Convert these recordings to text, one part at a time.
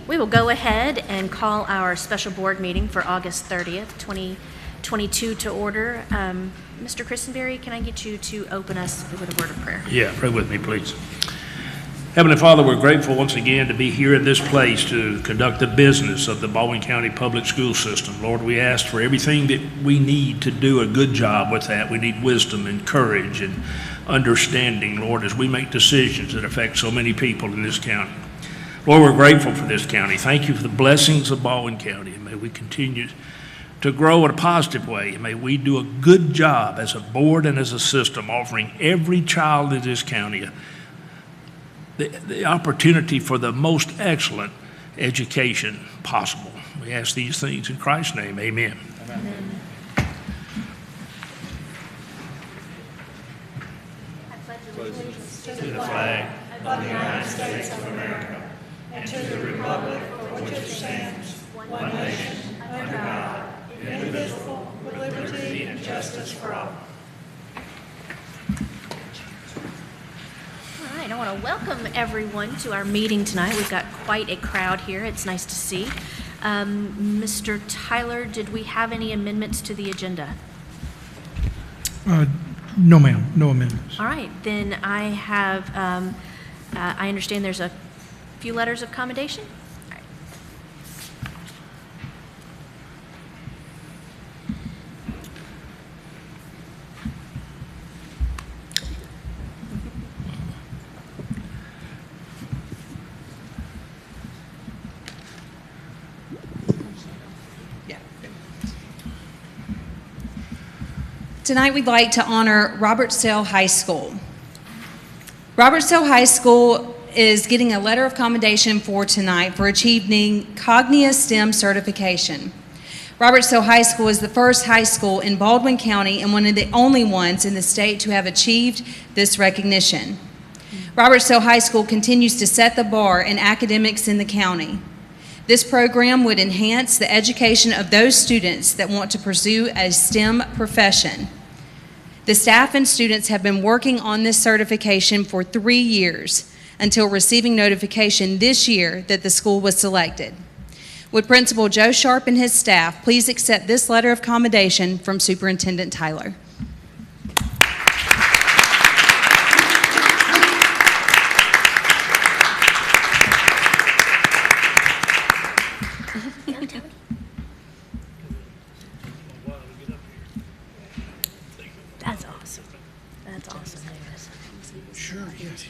We will go ahead and call our special board meeting for August 30th, 2022 to order. Mr. Christenberry, can I get you to open us with a word of prayer? Yeah, pray with me, please. Heavenly Father, we're grateful once again to be here in this place to conduct the business of the Baldwin County Public School System. Lord, we ask for everything that we need to do a good job with that. We need wisdom and courage and understanding, Lord, as we make decisions that affect so many people in this county. Lord, we're grateful for this county. Thank you for the blessings of Baldwin County, and may we continue to grow in a positive way. And may we do a good job as a board and as a system offering every child in this county the opportunity for the most excellent education possible. We ask these things in Christ's name. Amen. Amen. I pledge allegiance to the flag of the United States of America and to the republic for which it stands, one nation, under God, indivisible, with liberty and justice for all. All right, I want to welcome everyone to our meeting tonight. We've got quite a crowd here. It's nice to see. Mr. Tyler, did we have any amendments to the agenda? No, ma'am. No amendments. All right, then I have, I understand there's a few letters of commendation. All right. Tonight we'd like to honor Robertsdale High School. Robertsdale High School is getting a letter of commendation for tonight for achieving Cognia STEM certification. Robertsdale High School is the first high school in Baldwin County and one of the only ones in the state to have achieved this recognition. Robertsdale High School continues to set the bar in academics in the county. This program would enhance the education of those students that want to pursue a STEM profession. The staff and students have been working on this certification for 3 years until receiving notification this year that the school was selected. Would Principal Joe Sharp and his staff please accept this letter of commendation from Superintendent Tyler? That's awesome. That's awesome. Sure, yes.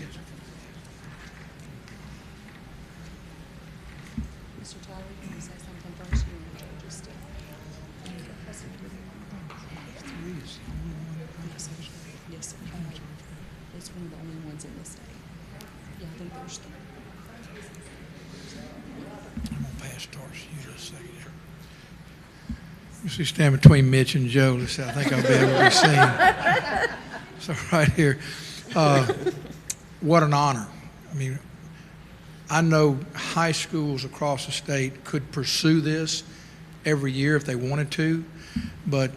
Mr. Tyler, you want to say something first? You want to just Yes, sir. It's one of the only ones in the state. Yeah, I think there's 3. I'm going to pass Tarsh you just a second here. You see, stand between Mitch and Joe. I think I'll be able to be seen. So right here. What an honor. I mean, I know high schools across the state could pursue this every year if they wanted to, but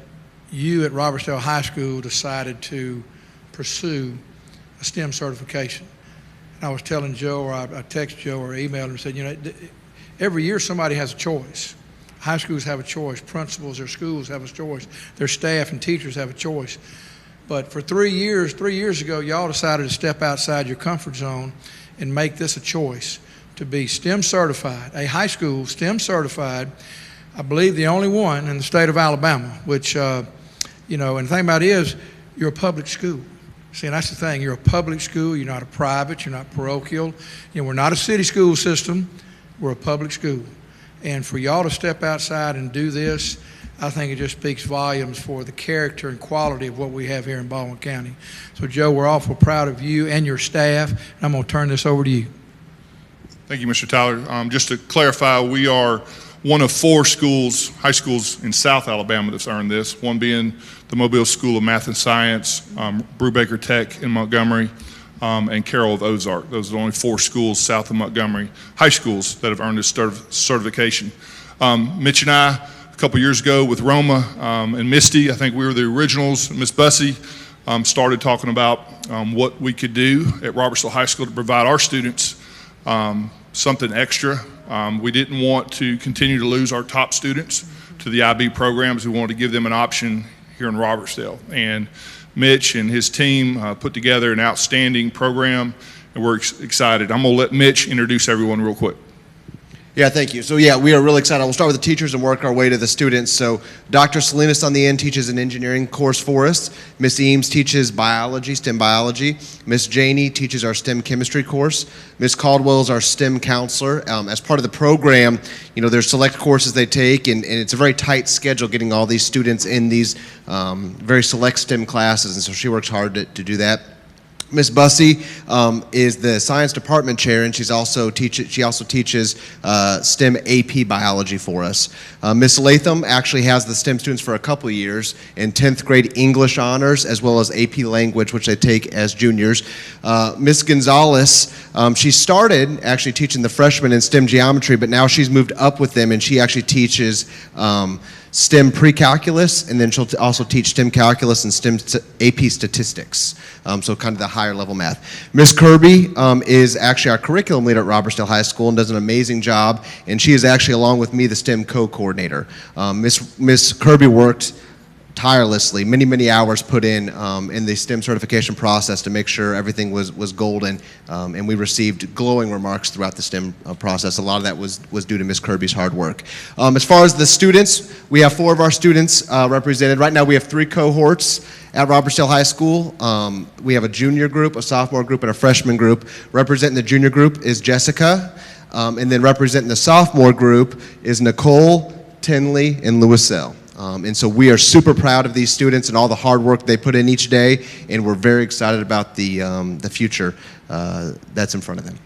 you at Robertsdale High School decided to pursue a STEM certification. And I was telling Joe, or I texted Joe or emailed him and said, you know, every year somebody has a choice. High schools have a choice. Principals, their schools have a choice. Their staff and teachers have a choice. But for 3 years ago, y'all decided to step outside your comfort zone and make this a choice to be STEM certified, a high school STEM certified, I believe the only one in the state of Alabama, which, you know, and the thing about it is you're a public school. See, and that's the thing. You're a public school. You're not a private. You're not parochial. You know, we're not a city school system. We're a public school. And for y'all to step outside and do this, I think it just speaks volumes for the character and quality of what we have here in Baldwin County. So, Joe, we're awful proud of you and your staff. And I'm going to turn this over to you. Thank you, Mr. Tyler. Just to clarify, we are one of 4 schools, high schools in South Alabama that's earned this, one being the Mobile School of Math and Science, Brubaker Tech in Montgomery, and Carroll of Ozark. Those are the only 4 schools south of Montgomery, high schools that have earned this certification. Mitch and I, a couple years ago with Roma and Misty, I think we were the originals. Miss Bussey started talking about what we could do at Robertsdale High School to provide our students something extra We didn't want to continue to lose our top students to the IB programs. We wanted to give them an option here in Robertsdale. And Mitch and his team put together an outstanding program, and we're excited. I'm going to let Mitch introduce everyone real quick. Yeah, thank you. So yeah, we are really excited. We'll start with the teachers and work our way to the students. So Dr. Salinas on the end teaches an engineering course for us. Miss Eames teaches biology, STEM biology. Miss Janey teaches our STEM chemistry course. Miss Caldwell is our STEM counselor. As part of the program, you know, there's select courses they take, and it's a very tight schedule getting all these students in these very select STEM classes, and so she works hard to do that. Miss Bussey is the science department chair, and she also teaches STEM AP biology for us. Miss Latham actually has the STEM students for a couple of years in 10th grade English honors as well as AP language, which they take as juniors. Miss Gonzalez, she started actually teaching the freshmen in STEM geometry, but now she's moved up with them, and she actually teaches STEM pre-calculus, and then she'll also teach STEM calculus and STEM AP statistics, so kind of the higher level math. Miss Kirby is actually our curriculum leader at Robertsdale High School and does an amazing job, and she is actually, along with me, the STEM co-coordinator. Miss Kirby worked tirelessly, many hours put in the STEM certification process to make sure everything was golden, and we received glowing remarks throughout the STEM process. A lot of that was due to Ms. Kirby's hard work. As far as the students, we have 4 of our students represented. Right now we have 3 cohorts at Robertsdale High School. We have a junior group, a sophomore group, and a freshman group. Representing the junior group is Jessica, and then representing the sophomore group is Nicole, Tinley, and Louiselle. And so we are super proud of these students and all the hard work they put in each day, and we're very excited about the future that's in front of them.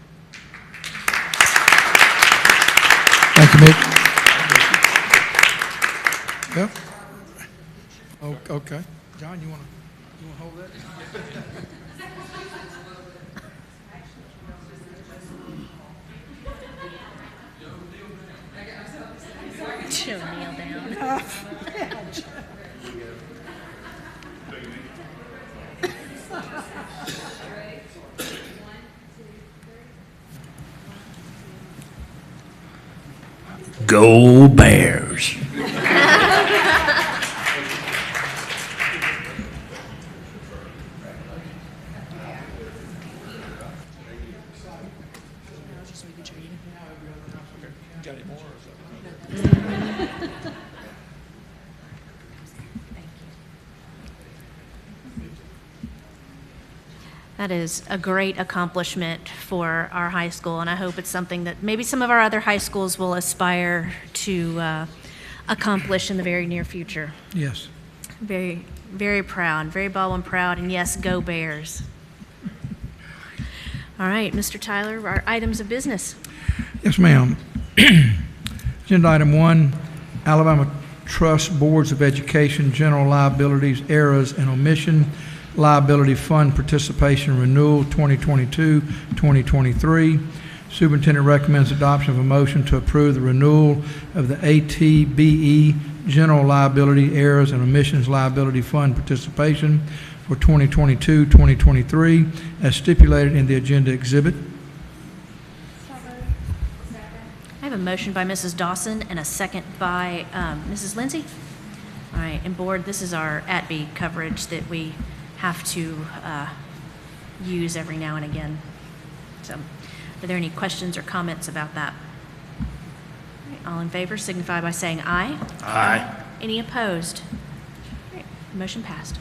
Thank you, Mitch. Yep. Okay. John, you want to hold that? She'll kneel down. Go Bears. That is a great accomplishment for our high school, and I hope it's something that maybe some of our other high schools will aspire to accomplish in the very near future. Yes. Very, very proud, very Baldwin proud, and yes, go Bears. All right, Mr. Tyler, our items of business. Yes, ma'am. Agenda item 1, Alabama Trust Boards of Education General Liabilities, Errors and Omission Liability Fund Participation Renewal 2022-2023. Superintendent recommends adoption of a motion to approve the renewal of the ATBE General Liability Errors and Omissions Liability Fund Participation for 2022-2023 as stipulated in the agenda exhibit. I have a motion by Mrs. Dawson and a second by Mrs. Lindsay. All right, and board, this is our ATB coverage that we have to use every now and again. So, are there any questions or comments about that? All right, all in favor signify by saying aye. Aye. Any opposed? All right, motion passed.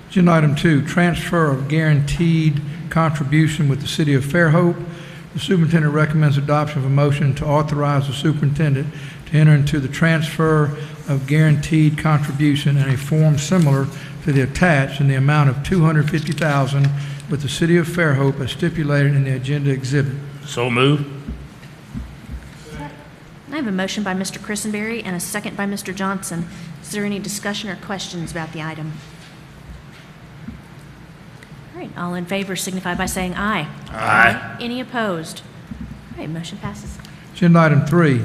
Agenda item 2, transfer of guaranteed contribution with the City of Fairhope. The superintendent recommends adoption of a motion to authorize the superintendent to enter into the transfer of guaranteed contribution in a form similar to the attached in the amount of $250,000 with the City of Fairhope as stipulated in the agenda exhibit. So moved. I have a motion by Mr. Christenberry and a second by Mr. Johnson. Is there any discussion or questions about the item? All right, all in favor signify by saying aye. Aye. Any opposed? All right, motion passes. Agenda item 3,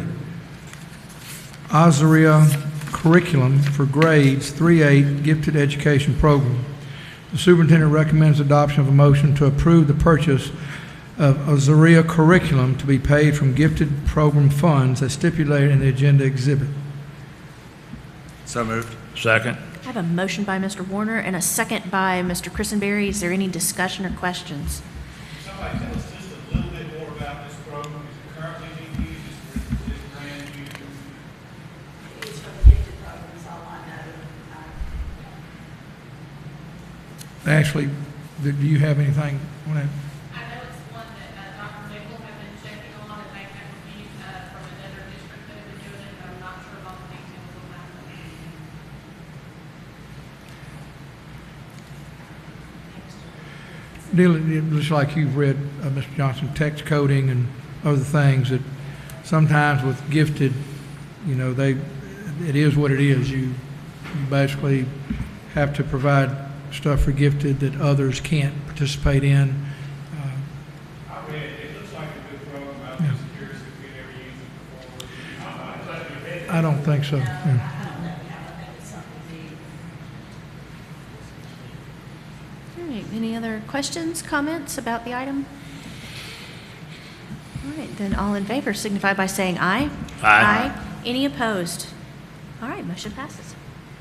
Azaria Curriculum for Grades 3-8 Gifted Education Program. The superintendent recommends adoption of a motion to approve the purchase of Azaria curriculum to be paid from gifted program funds as stipulated in the agenda exhibit. So moved. Second. I have a motion by Mr. Warner and a second by Mr. Christenberry. Is there any discussion or questions? Somebody tell us just a little bit more about this program. Is it currently being used? Is it brand new? It's for the gifted program, is all I know. Actually, do you have anything on that? I know it's one that Dr. Nichol have been checking on, and they have received from another district that have been doing it, but I'm not sure about the details on that one. It looks like you've read, Mr. Johnson, text coding and other things that sometimes with gifted, it is what it is. You basically have to provide stuff for gifted that others can't participate in. I read it. It looks like a good program. I'm just curious if we'd ever used it before. I'm glad we read it. I don't think so. Yeah. All right, any other questions, comments about the item? All right, then all in favor signify by saying aye. Aye. Any opposed? All right, motion passes.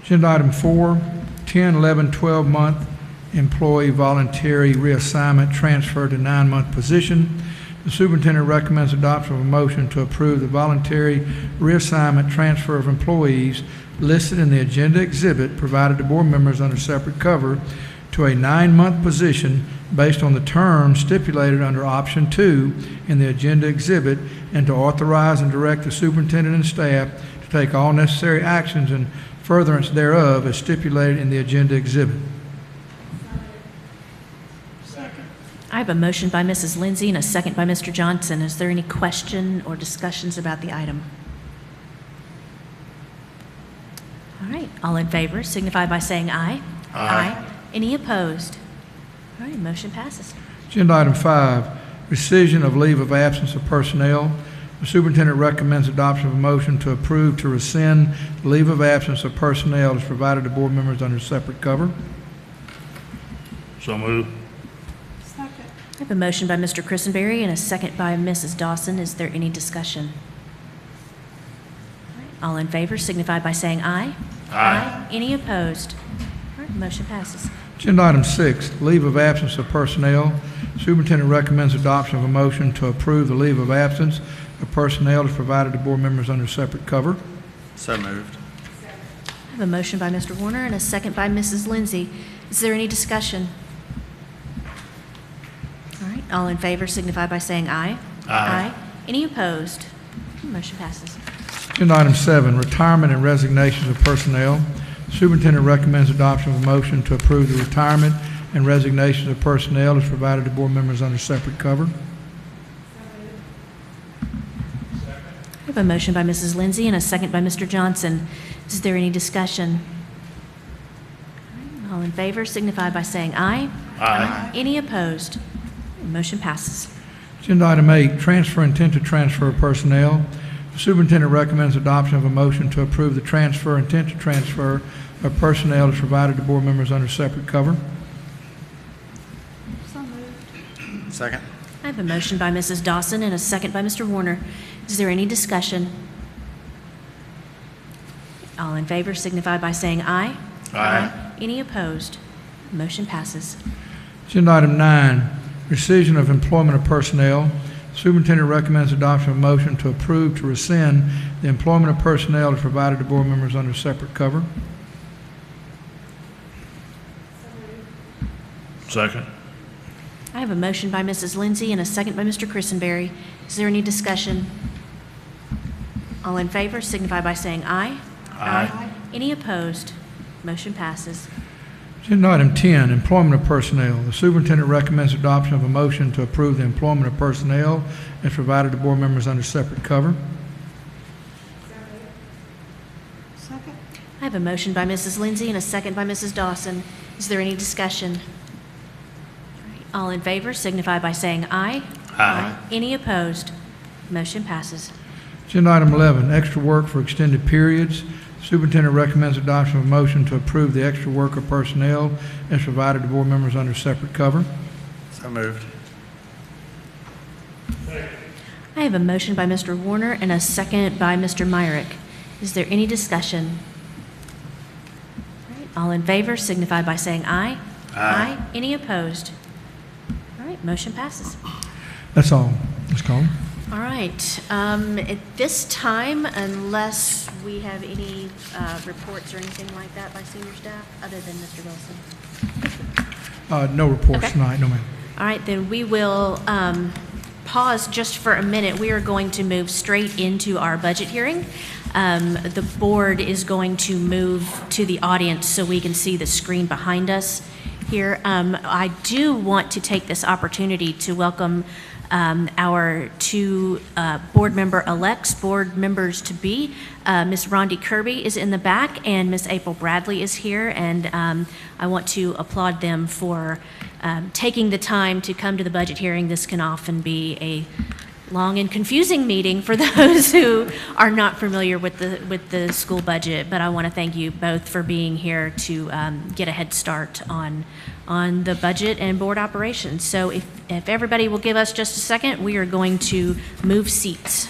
Agenda item 4, 10, 11, 12-month employee voluntary reassignment transfer to 9-month position. The superintendent recommends adoption of a motion to approve the voluntary reassignment transfer of employees listed in the agenda exhibit provided to board members under separate cover to a 9-month position based on the terms stipulated under option 2 in the agenda exhibit, and to authorize and direct the superintendent and staff to take all necessary actions in furtherance thereof as stipulated in the agenda exhibit. I have a motion by Mrs. Lindsay and a second by Mr. Johnson. Is there any question or discussions about the item? All right, all in favor signify by saying aye. Aye. Any opposed? All right, motion passes. Agenda item 5, rescission of leave of absence of personnel. The superintendent recommends adoption of a motion to approve to rescind the leave of absence of personnel as provided to board members under separate cover. So moved. I have a motion by Mr. Christenberry and a second by Mrs. Dawson. Is there any discussion? All right, all in favor signify by saying aye. Aye. Any opposed? All right, motion passes. Agenda item 6, leave of absence of personnel. Superintendent recommends adoption of a motion to approve the leave of absence of personnel as provided to board members under separate cover. So moved. I have a motion by Mr. Warner and a second by Mrs. Lindsay. Is there any discussion? All right, all in favor signify by saying aye. Aye. Any opposed? Motion passes. Agenda item 7, retirement and resignations of personnel. Superintendent recommends adoption of a motion to approve the retirement and resignations of personnel as provided to board members under separate cover. I have a motion by Mrs. Lindsay and a second by Mr. Johnson. Is there any discussion? All in favor signify by saying aye. Aye. Any opposed? Motion passes. Agenda item 8, transfer intent to transfer of personnel. The superintendent recommends adoption of a motion to approve the transfer intent to transfer of personnel as provided to board members under separate cover. Second. I have a motion by Mrs. Dawson and a second by Mr. Warner. Is there any discussion? All in favor signify by saying aye. Aye. Any opposed? Motion passes. Agenda item 9, rescission of employment of personnel. Superintendent recommends adoption of a motion to approve to rescind the employment of personnel as provided to board members under separate cover. Second. I have a motion by Mrs. Lindsay and a second by Mr. Christenberry. Is there any discussion? All in favor signify by saying aye. Aye. Any opposed? Motion passes. Agenda item 10, employment of personnel. The superintendent recommends adoption of a motion to approve the employment of personnel as provided to board members under separate cover. I have a motion by Mrs. Lindsay and a second by Mrs. Dawson. Is there any discussion? All in favor signify by saying aye. Aye. Any opposed? Motion passes. Agenda item 11, extra work for extended periods. Superintendent recommends adoption of a motion to approve the extra work of personnel as provided to board members under separate cover. So moved. I have a motion by Mr. Warner and a second by Mr. Myrick. Is there any discussion? All right, all in favor signify by saying aye. Aye. Any opposed? All right, motion passes. That's all, Ms. Coleman. All right, at this time, unless we have any reports or anything like that by senior staff, other than Mr. Wilson. No reports Okay. tonight, no ma'am. All right, then we will pause just for a minute. We are going to move straight into our budget hearing. The board is going to move to the audience so we can see the screen behind us here. I do want to take this opportunity to welcome our two board member-elects, board members-to-be. Ms. Rhonda Kirby is in the back, and Ms. April Bradley is here, and I want to applaud them for taking the time to come to the budget hearing. This can often be a long and confusing meeting for those who are not familiar with the school budget, but I want to thank you both for being here to get a head start on the budget and board operations. So if everybody will give us just a second, we are going to move seats.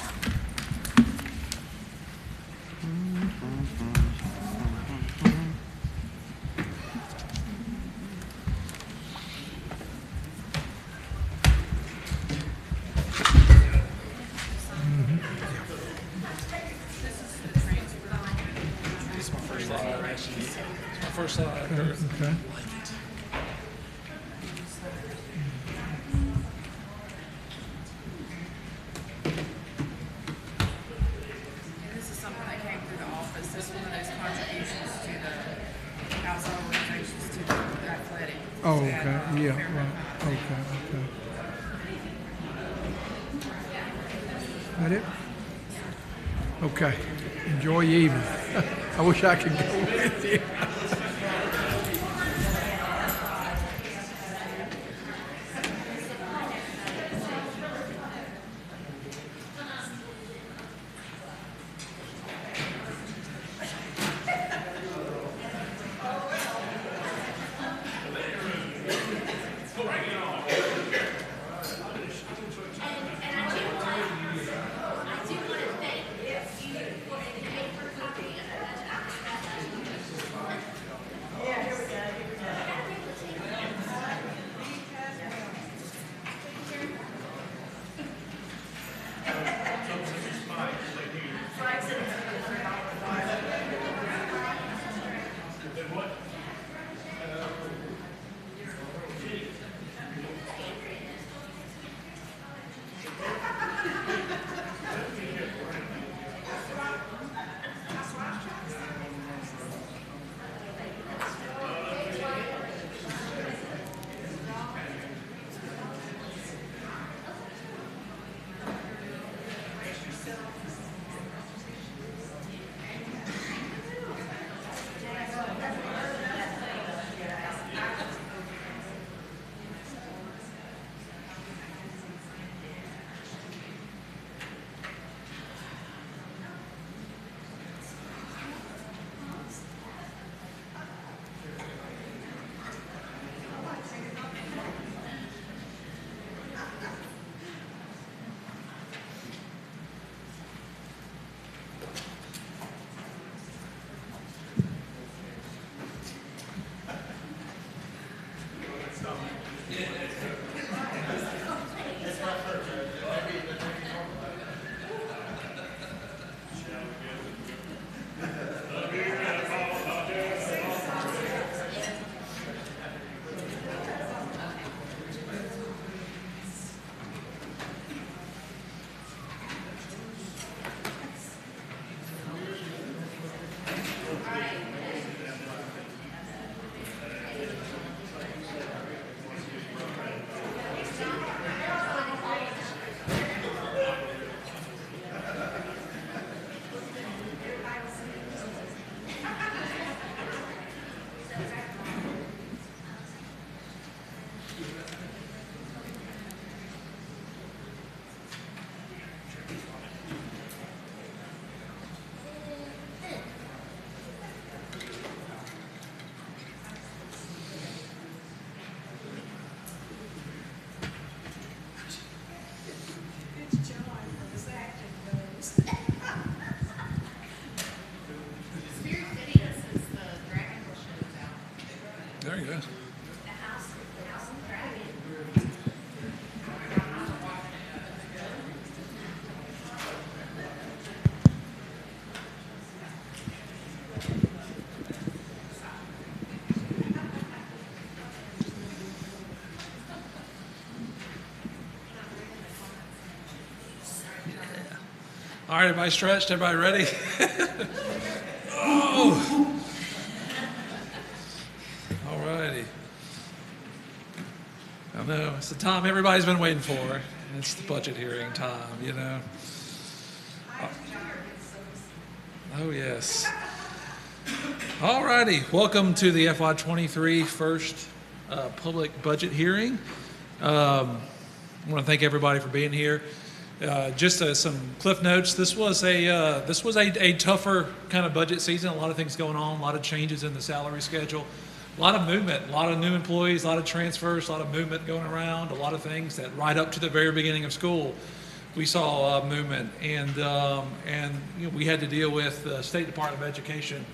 Okay. This is something that came through the office. This is one of those contributions to the outside organizations to the athletic. Oh, okay, yeah, right, okay. That it? Okay, enjoy your evening. I wish I could go with you. All right, everybody stretched? Everybody ready? Oh! All righty. I know, it's the time everybody's been waiting for. It's the budget hearing time, you know. Oh, yes. All righty. Welcome to the FY23 first public budget hearing. I want to thank everybody for being here. Just some cliff notes. This was a tougher kind of budget season. A lot of things going on. A lot of changes in the salary schedule. A lot of movement. A lot of new employees. A lot of transfers. A lot of movement going around. A lot of things that right up to the very beginning of school, we saw movement, and you know, we had to deal with the State Department of Education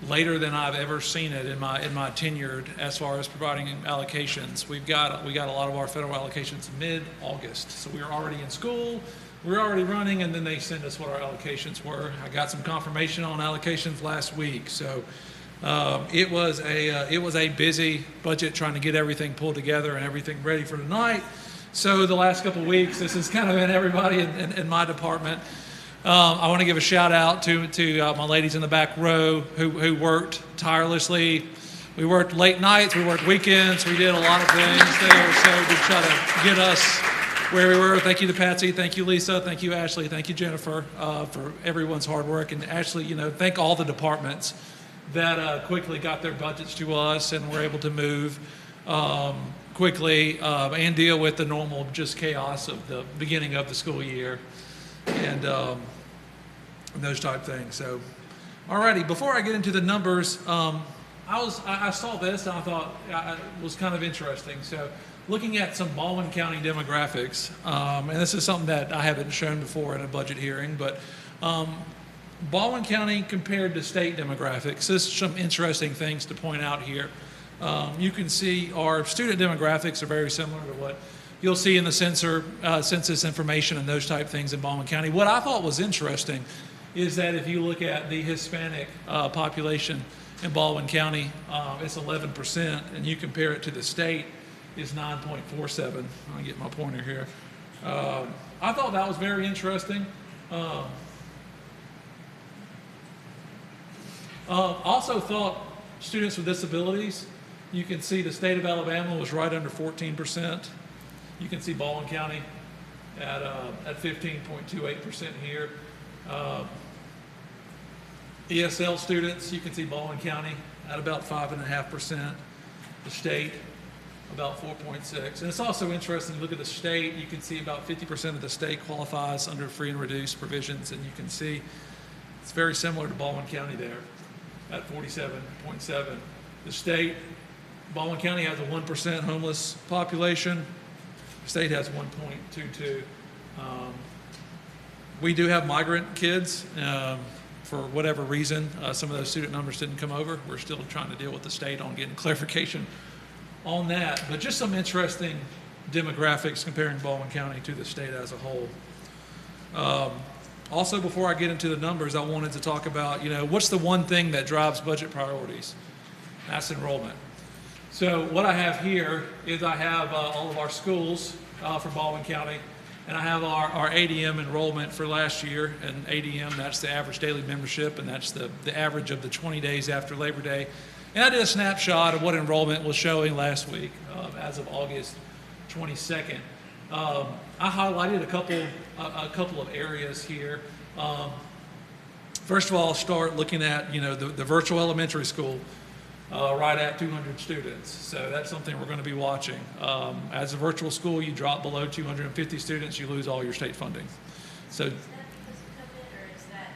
later than I've ever seen it in my tenure as far as providing allocations. We got a lot of our federal allocations mid-August, so we were already in school, we were already running, and then they sent us what our allocations were. I got some confirmation on allocations last week, so it was a busy budget trying to get everything pulled together and everything ready for tonight. So the last couple of weeks, this has kind of been everybody in my department. I want to give a shout out to my ladies in the back row who worked tirelessly. We worked late nights, we worked weekends, we did a lot of things there to try to get us where we were. Thank you to Patsy, thank you Lisa, thank you Ashley, thank you Jennifer for everyone's hard work. And Ashley, you know, thank all the departments that quickly got their budgets to us and were able to move quickly and deal with the normal just chaos of the beginning of the school year and those type things. So, alrighty, before I get into the numbers, I saw this and I thought it was kind of interesting. So, looking at some Baldwin County demographics, and this is something that I haven't shown before in a budget hearing, but Baldwin County compared to state demographics. There's some interesting things to point out here. You can see our student demographics are very similar to what you'll see in the census information and those type things in Baldwin County. What I thought was interesting is that if you look at the Hispanic population in Baldwin County, it's 11%, and you compare it to the state, it's 9.47. I'll get my pointer here. I thought that was very interesting. Also thought students with disabilities, you can see the state of Alabama was right under 14%. You can see Baldwin County at 15.28% here. ESL students, you can see Baldwin County at about 5.5%. The state, about 4.6%. And it's also interesting to look at the state. You can see about 50% of the state qualifies under free and reduced provisions, and you can see it's very similar to Baldwin County there at 47.7%. The state, Baldwin County has a 1% homeless population. The state has 1.22. We do have migrant kids. For whatever reason, some of those student numbers didn't come over. We're still trying to deal with the state on getting clarification on that. But just some interesting demographics comparing Baldwin County to the state as a whole. Also, before I get into the numbers, I wanted to talk about, you know, what's the one thing that drives budget priorities? That's enrollment. So what I have here is I have all of our schools for Baldwin County, and I have our ADM enrollment for last year. And ADM, that's the average daily membership, and that's the average of the 20 days after Labor Day. And I did a snapshot of what enrollment was showing last week as of August 22nd. I highlighted a couple of areas here. First of all, I'll start looking at, you know, the virtual elementary school. Right at 200 students. So that's something we're going to be watching. As a virtual school, you drop below 250 students, you lose all your state funding. So, is that because of COVID, or is that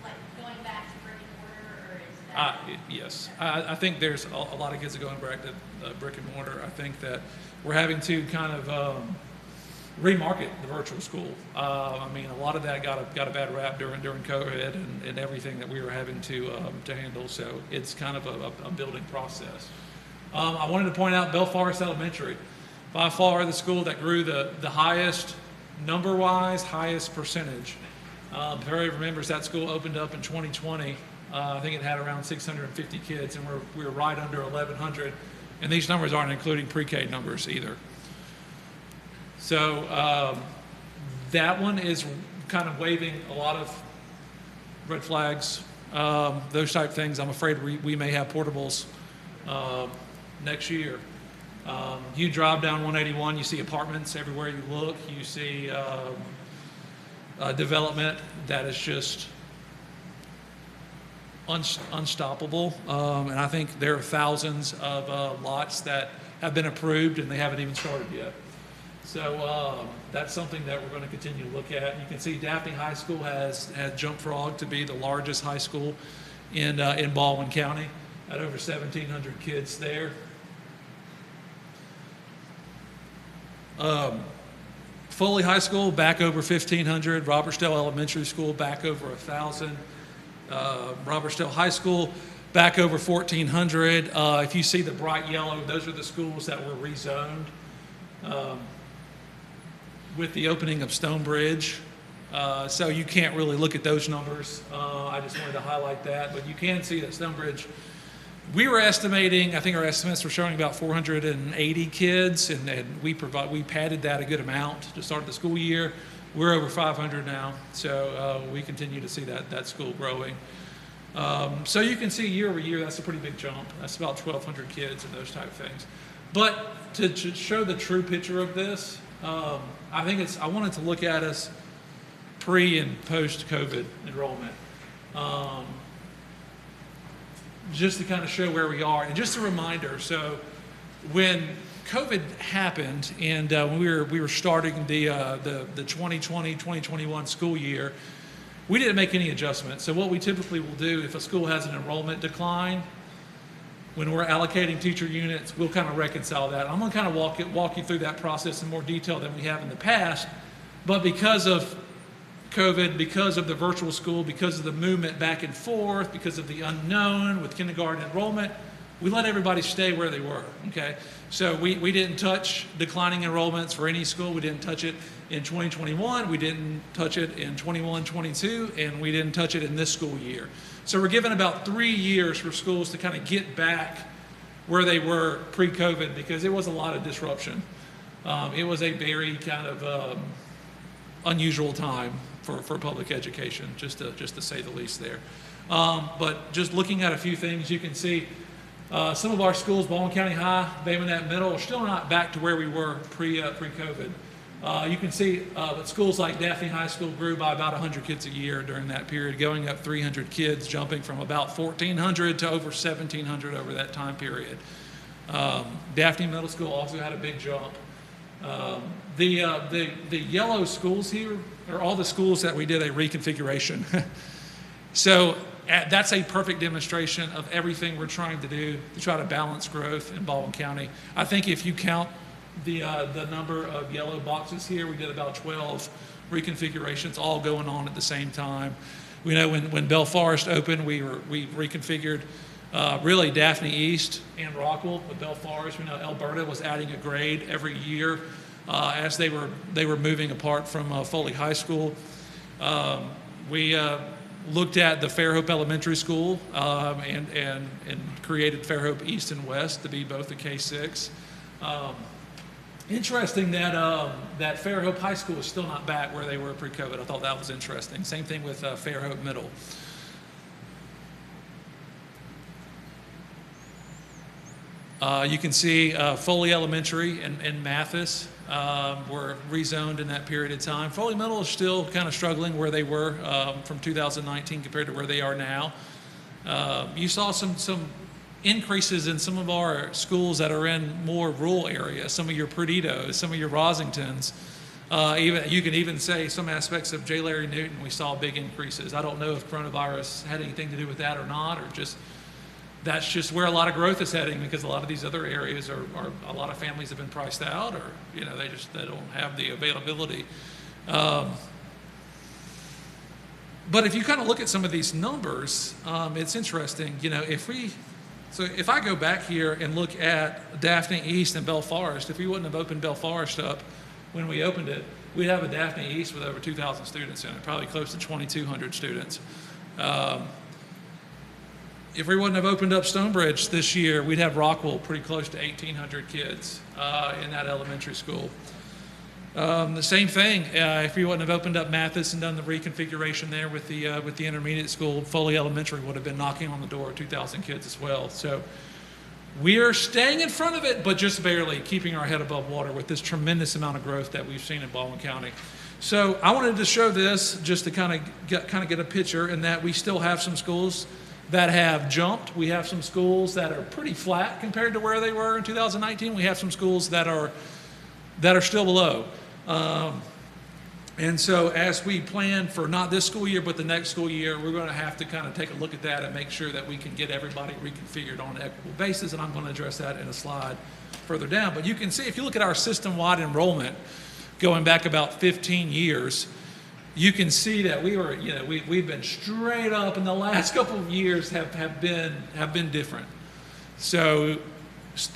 like going back to brick and mortar, or is that? Yes. I think there's a lot of kids that are going back to brick and mortar. I think that we're having to kind of remarket the virtual school. I mean, a lot of that got a bad rap during COVID and everything that we were having to handle. So it's kind of a building process. I wanted to point out Bell Forest Elementary, by far the school that grew the highest number-wise, highest percentage. If everybody remembers, that school opened up in 2020. I think it had around 650 kids, and we were right under 1,100. And these numbers aren't including pre-K numbers either. So that one is kind of waving a lot of red flags, those type things. I'm afraid we may have portables next year. You drive down 181, you see apartments everywhere you look. You see development that is just unstoppable. And I think there are thousands of lots that have been approved and they haven't even started yet. So that's something that we're going to continue to look at. You can see Daphne High School has Jump Frog to be the largest high school in Baldwin County, at over 1,700 kids there. Foley High School back over 1,500. Robertsdale Elementary School back over 1,000. Robertsdale High School back over 1,400. If you see the bright yellow, those are the schools that were rezoned with the opening of Stonebridge. So you can't really look at those numbers. I just wanted to highlight that. But you can see that Stonebridge, we were estimating, I think our estimates were showing about 480 kids, and we padded that a good amount to start the school year. We're over 500 now, so we continue to see that school growing. So you can see year over year, that's a pretty big jump. That's about 1,200 kids and those type of things. But to show the true picture of this, I wanted to look at us pre and post COVID enrollment. Just to kind of show where we are. And just a reminder, so when COVID happened and when we were starting the 2020-2021 school year, we didn't make any adjustments. So what we typically will do if a school has an enrollment decline, when we're allocating teacher units, we'll kind of reconcile that. I'm going to kind of walk you through that process in more detail than we have in the past. But because of COVID, because of the virtual school, because of the movement back and forth, because of the unknown with kindergarten enrollment, we let everybody stay where they were, okay? So we didn't touch declining enrollments for any school. We didn't touch it in 2021. We didn't touch it in 21-22, and we didn't touch it in this school year. So we're given about 3 years for schools to kind of get back where they were pre-COVID, because it was a lot of disruption. It was a very kind of unusual time for public education, just to say the least there. But just looking at a few things, you can see some of our schools, Baldwin County High, Bay Minette Middle, are still not back to where we were pre-COVID. You can see that schools like Daphne High School grew by about 100 kids a year during that period, going up 300 kids, jumping from about 1,400 to over 1,700 over that time period. Daphne Middle School also had a big jump. The yellow schools here are all the schools that we did a reconfiguration. So that's a perfect demonstration of everything we're trying to do to try to balance growth in Baldwin County. I think if you count the number of yellow boxes here, we did about 12 reconfigurations all going on at the same time. We know when Bell Forest opened, we reconfigured really Daphne East and Rockwell with Bell Forest. We know Alberta was adding a grade every year as they were moving apart from Foley High School. We looked at the Fairhope Elementary School and created Fairhope East and West to be both the K-6. Interesting that Fairhope High School is still not back where they were pre-COVID. I thought that was interesting. Same thing with Fairhope Middle. You can see Foley Elementary and Mathis were rezoned in that period of time. Foley Middle is still kind of struggling where they were from 2019 compared to where they are now. You saw some increases in some of our schools that are in more rural areas, some of your Perditos, some of your Rosingtons. You can even say some aspects of J. Larry Newton, we saw big increases. I don't know if coronavirus had anything to do with that or not, or just that's just where a lot of growth is heading, because a lot of these other areas are a lot of families have been priced out, or they don't have the availability. But if you kind of look at some of these numbers, it's interesting. If I go back here and look at Daphne East and Bell Forest, if we wouldn't have opened Bell Forest up when we opened it, we'd have a Daphne East with over 2,000 students in it, probably close to 2,200 students. If we wouldn't have opened up Stonebridge this year, we'd have Rockwell pretty close to 1,800 kids in that elementary school. The same thing, if we wouldn't have opened up Mathis and done the reconfiguration there with the intermediate school, Foley Elementary would have been knocking on the door of 2,000 kids as well. So we are staying in front of it, but just barely keeping our head above water with this tremendous amount of growth that we've seen in Baldwin County. So I wanted to show this just to kind of get a picture, in that we still have some schools that have jumped. We have some schools that are pretty flat compared to where they were in 2019. We have some schools that are still below. And so as we plan for not this school year, but the next school year, we're going to have to kind of take a look at that and make sure that we can get everybody reconfigured on an equitable basis. And I'm going to address that in a slide further down. But you can see, if you look at our system-wide enrollment going back about 15 years, you can see that we've been straight up, and the last couple of years have been different. So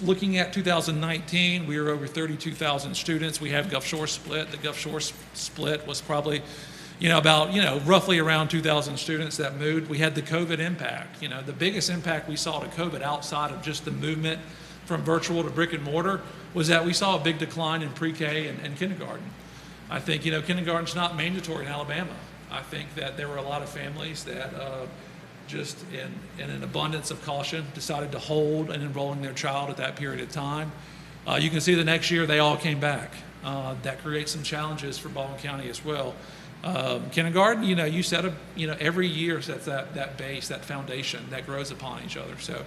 looking at 2019, we were over 32,000 students. We have Gulf Shore split. The Gulf Shore split was probably, roughly around 2,000 students that moved. We had the COVID impact. The biggest impact we saw to COVID, outside of just the movement from virtual to brick and mortar, was that we saw a big decline in pre-K and kindergarten. I think, kindergarten's not mandatory in Alabama. I think that there were a lot of families that just in an abundance of caution decided to hold and enrolling their child at that period of time. You can see the next year they all came back. That creates some challenges for Baldwin County as well. Kindergarten, you set up, every year sets that base, that foundation that grows upon each other. So,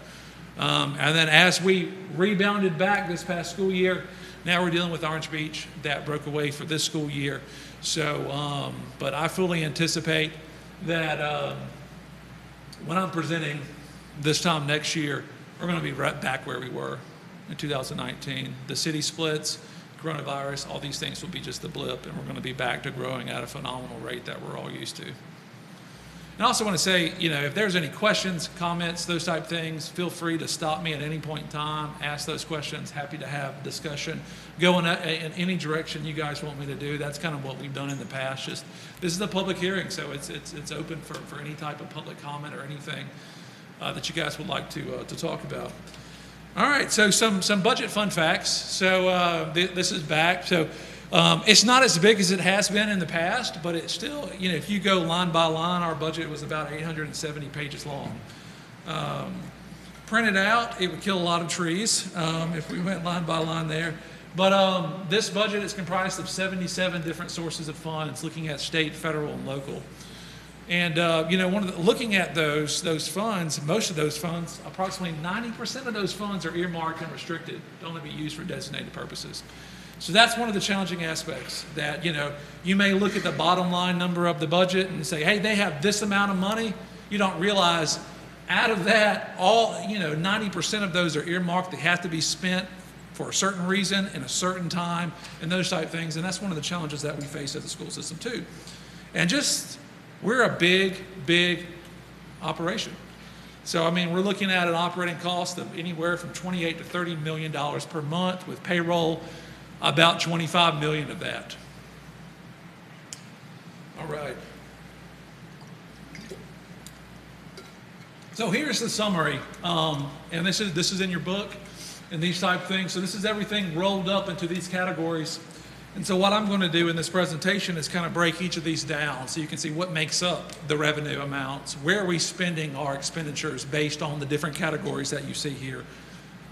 and then as we rebounded back this past school year, now we're dealing with Orange Beach that broke away for this school year. So, but I fully anticipate that when I'm presenting this time next year, we're going to be right back where we were in 2019. The city splits, coronavirus, all these things will be just a blip, and we're going to be back to growing at a phenomenal rate that we're all used to. And I also want to say, if there's any questions, comments, those type things, feel free to stop me at any point in time, ask those questions. Happy to have discussion. Go in any direction you guys want me to do. That's kind of what we've done in the past. Just, this is a public hearing, so it's open for any type of public comment or anything that you guys would like to talk about. All right, so some budget fun facts. So this is back. So it's not as big as it has been in the past, but it's still, if you go line by line, our budget was about 870 pages long. Printed out, it would kill a lot of trees if we went line by line there. But this budget is comprised of 77 different sources of funds, looking at state, federal, and local. And looking at those funds, most of those funds, approximately 90% of those funds are earmarked and restricted to only be used for designated purposes. So that's one of the challenging aspects, that you may look at the bottom line number of the budget and say, hey, they have this amount of money. You don't realize out of that, all 90% of those are earmarked. They have to be spent for a certain reason in a certain time, and those type things. And that's one of the challenges that we face as a school system too. And we're a big operation. So, we're looking at an operating cost of anywhere from $28 to $30 million per month, with payroll about $25 million of that. All right. So here's the summary, and this is in your book, and these type things. So this is everything rolled up into these categories. And so what I'm going to do in this presentation is kind of break each of these down so you can see what makes up the revenue amounts, where are we spending our expenditures based on the different categories that you see here.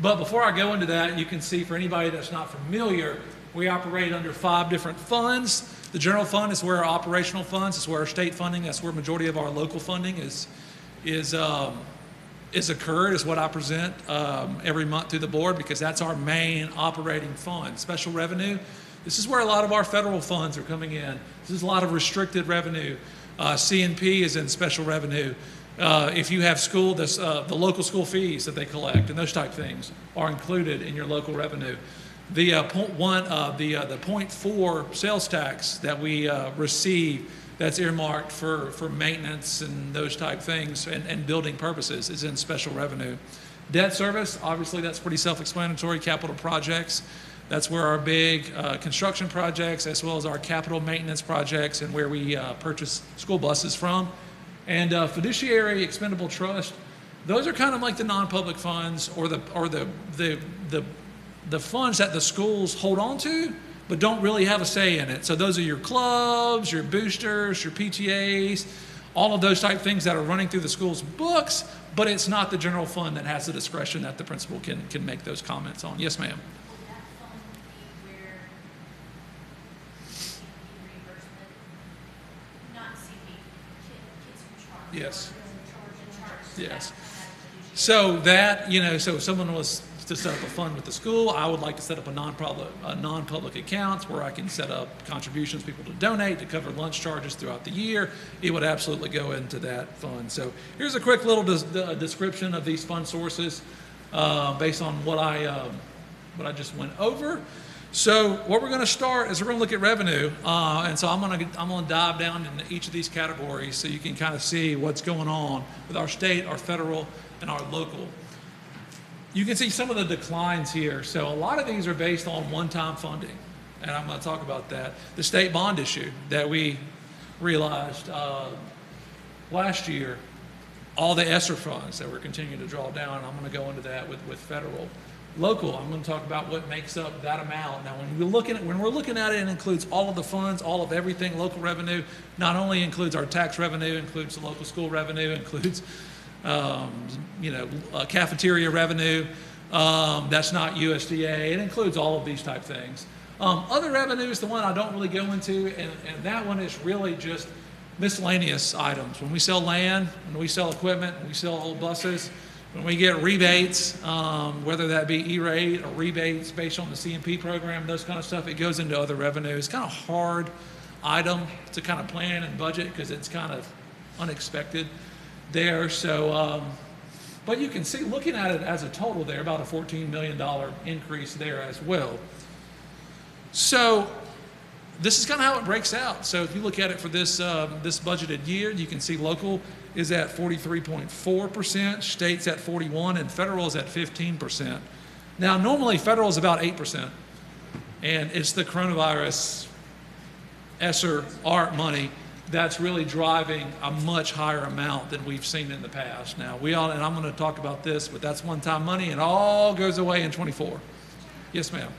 But before I go into that, you can see, for anybody that's not familiar, we operate under 5 different funds. The general fund is where our operational funds, is where our state funding, that's where majority of our local funding is occurred, is what I present every month to the board, because that's our main operating fund. Special revenue, this is where a lot of our federal funds are coming in. This is a lot of restricted revenue. C&P is in special revenue. If you have school, the local school fees that they collect and those type things are included in your local revenue. The 0.4 sales tax that we receive, that's earmarked for maintenance and those type things and building purposes, is in special revenue. Debt service, obviously that's pretty self-explanatory. Capital projects, that's where our big construction projects, as well as our capital maintenance projects, and where we purchase school buses from. And fiduciary expendable trust, those are kind of like the non-public funds, or the funds that the schools hold on to, but don't really have a say in it. So those are your clubs, your boosters, your PTAs, all of those type things that are running through the school's books, but it's not the general fund that has the discretion that the principal can make those comments on. Yes, ma'am. Will that fund be where CP reimbursement, not CP, kids who charge? Yes. Who charge. Yes. That fiduciary. So that, so if someone was to set up a fund with the school, I would like to set up a non-public accounts where I can set up contributions, people to donate to cover lunch charges throughout the year. It would absolutely go into that fund. So here's a quick little description of these fund sources based on what I just went over. So what we're going to start is we're going to look at revenue, and so I'm going to dive down into each of these categories so you can kind of see what's going on with our state, our federal, and our local. You can see some of the declines here. So a lot of these are based on one-time funding, and I'm going to talk about that. The state bond issue that we realized last year, all the ESSER funds that we're continuing to draw down, I'm going to go into that with federal. Local, I'm going to talk about what makes up that amount. Now, when we're looking at it, it includes all of the funds, all of everything. Local revenue not only includes our tax revenue, includes the local school revenue, includes cafeteria revenue. That's not USDA. It includes all of these type things. Other revenue is the one I don't really go into, and that one is really just miscellaneous items. When we sell land, when we sell equipment, when we sell old buses, when we get rebates, whether that be E-rate or rebates based on the CMP program, those kind of stuff, it goes into other revenue. It's kind of hard item to kind of plan and budget because it's kind of unexpected there. So, but you can see, looking at it as a total there, about a $14 million increase there as well. So this is kind of how it breaks out. So if you look at it for this budgeted year, you can see local is at 43.4%, state's at 41%, and federal is at 15%. Now, normally federal is about 8%, and it's the coronavirus ESSER ARP money that's really driving a much higher amount than we've seen in the past. Now, and I'm going to talk about this, but that's one-time money, and it all goes away in '24. Yes, ma'am.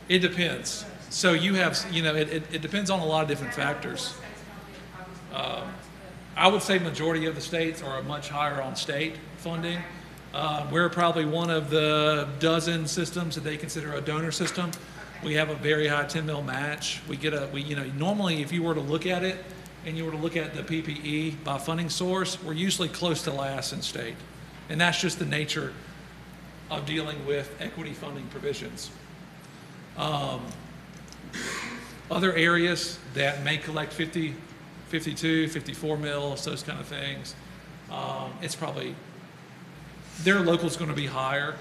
It depends. So you have, it depends on a lot of different factors. I would say majority of the states are much higher on state funding. We're probably one of the dozen systems that they consider a donor system. We have a very high 10 mil match. Normally if you were to look at it and you were to look at the PPE by funding source, we're usually close to last in state. And that's just the nature of dealing with equity funding provisions. Other areas that may collect 50, 52, 54 mils, those kind of things, it's probably, their local is going to be higher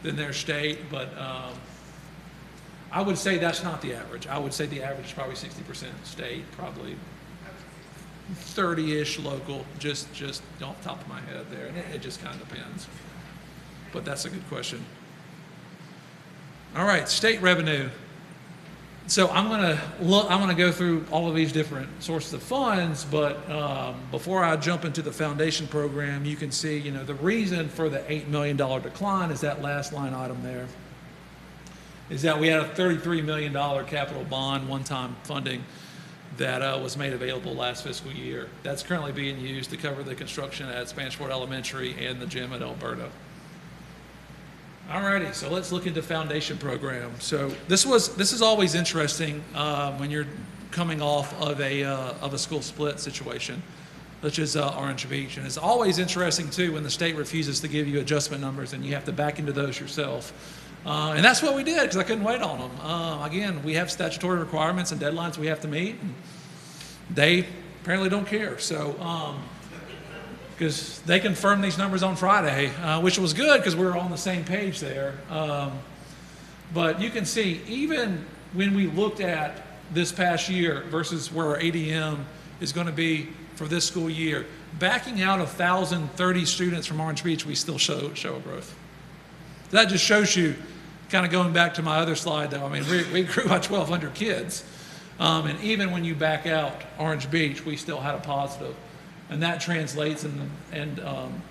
than their state, but I would say that's not the average. I would say the average is probably 60% state, probably 30-ish local, just off the top of my head there, and it just kind of depends. But that's a good question. All right, state revenue. So I'm gonna go through all of these different sources of funds, but before I jump into the foundation program, you can see, the reason for the $8 million decline is that last line item there, is that we had a $33 million capital bond one-time funding that was made available last fiscal year. That's currently being used to cover the construction at Spanish Fort Elementary and the gym at Alberta. Alrighty, so let's look into foundation program. So this is always interesting when you're coming off of a school split situation, such as Orange Beach, and it's always interesting too when the state refuses to give you adjustment numbers and you have to back into those yourself. And that's what we did because I couldn't wait on them. Again, we have statutory requirements and deadlines we have to meet, and they apparently don't care. So. Because they confirmed these numbers on Friday, which was good because we were on the same page there. But you can see, even when we looked at this past year versus where our ADM is going to be for this school year, backing out 1,030 students from Orange Beach, we still show a growth. That just shows you kind of going back to my other slide, though, I mean, we grew by 1,200 kids. And even when you back out Orange Beach, we still had a positive. And that translates in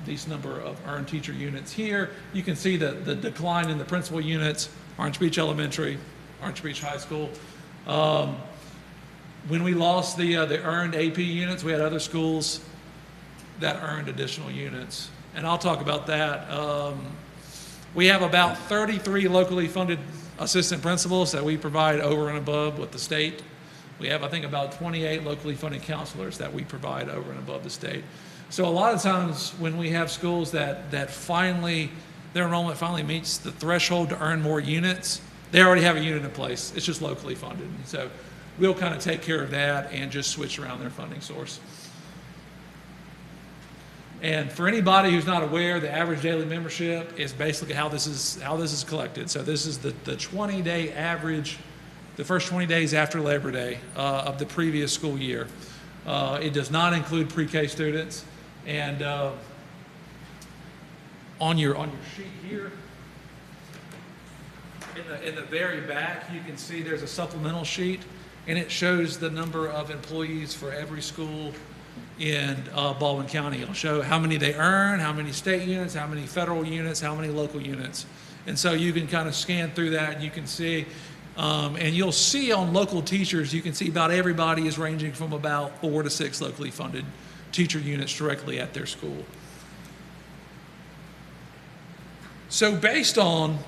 these number of earned teacher units here. You can see the decline in the principal units, Orange Beach Elementary, Orange Beach High School. When we lost the earned AP units, we had other schools that earned additional units. And I'll talk about that. We have about 33 locally funded assistant principals that we provide over and above with the state. We have, I think, about 28 locally funded counselors that we provide over and above the state. So a lot of times when we have schools that finally, their enrollment finally meets the threshold to earn more units, they already have a unit in place. It's just locally funded. So we'll kind of take care of that and just switch around their funding source. And for anybody who's not aware, the average daily membership is basically how this is collected. So this is the 20-day average, the first 20 days after Labor Day of the previous school year. It does not include pre-K students. And on your sheet here, in the very back, you can see there's a supplemental sheet, and it shows the number of employees for every school in Baldwin County. It'll show how many they earn, how many state units, how many federal units, how many local units. And so you can kind of scan through that, and you can see, and you'll see on local teachers, you can see about everybody is ranging from about 4 to 6 locally funded teacher units directly at their school. So based on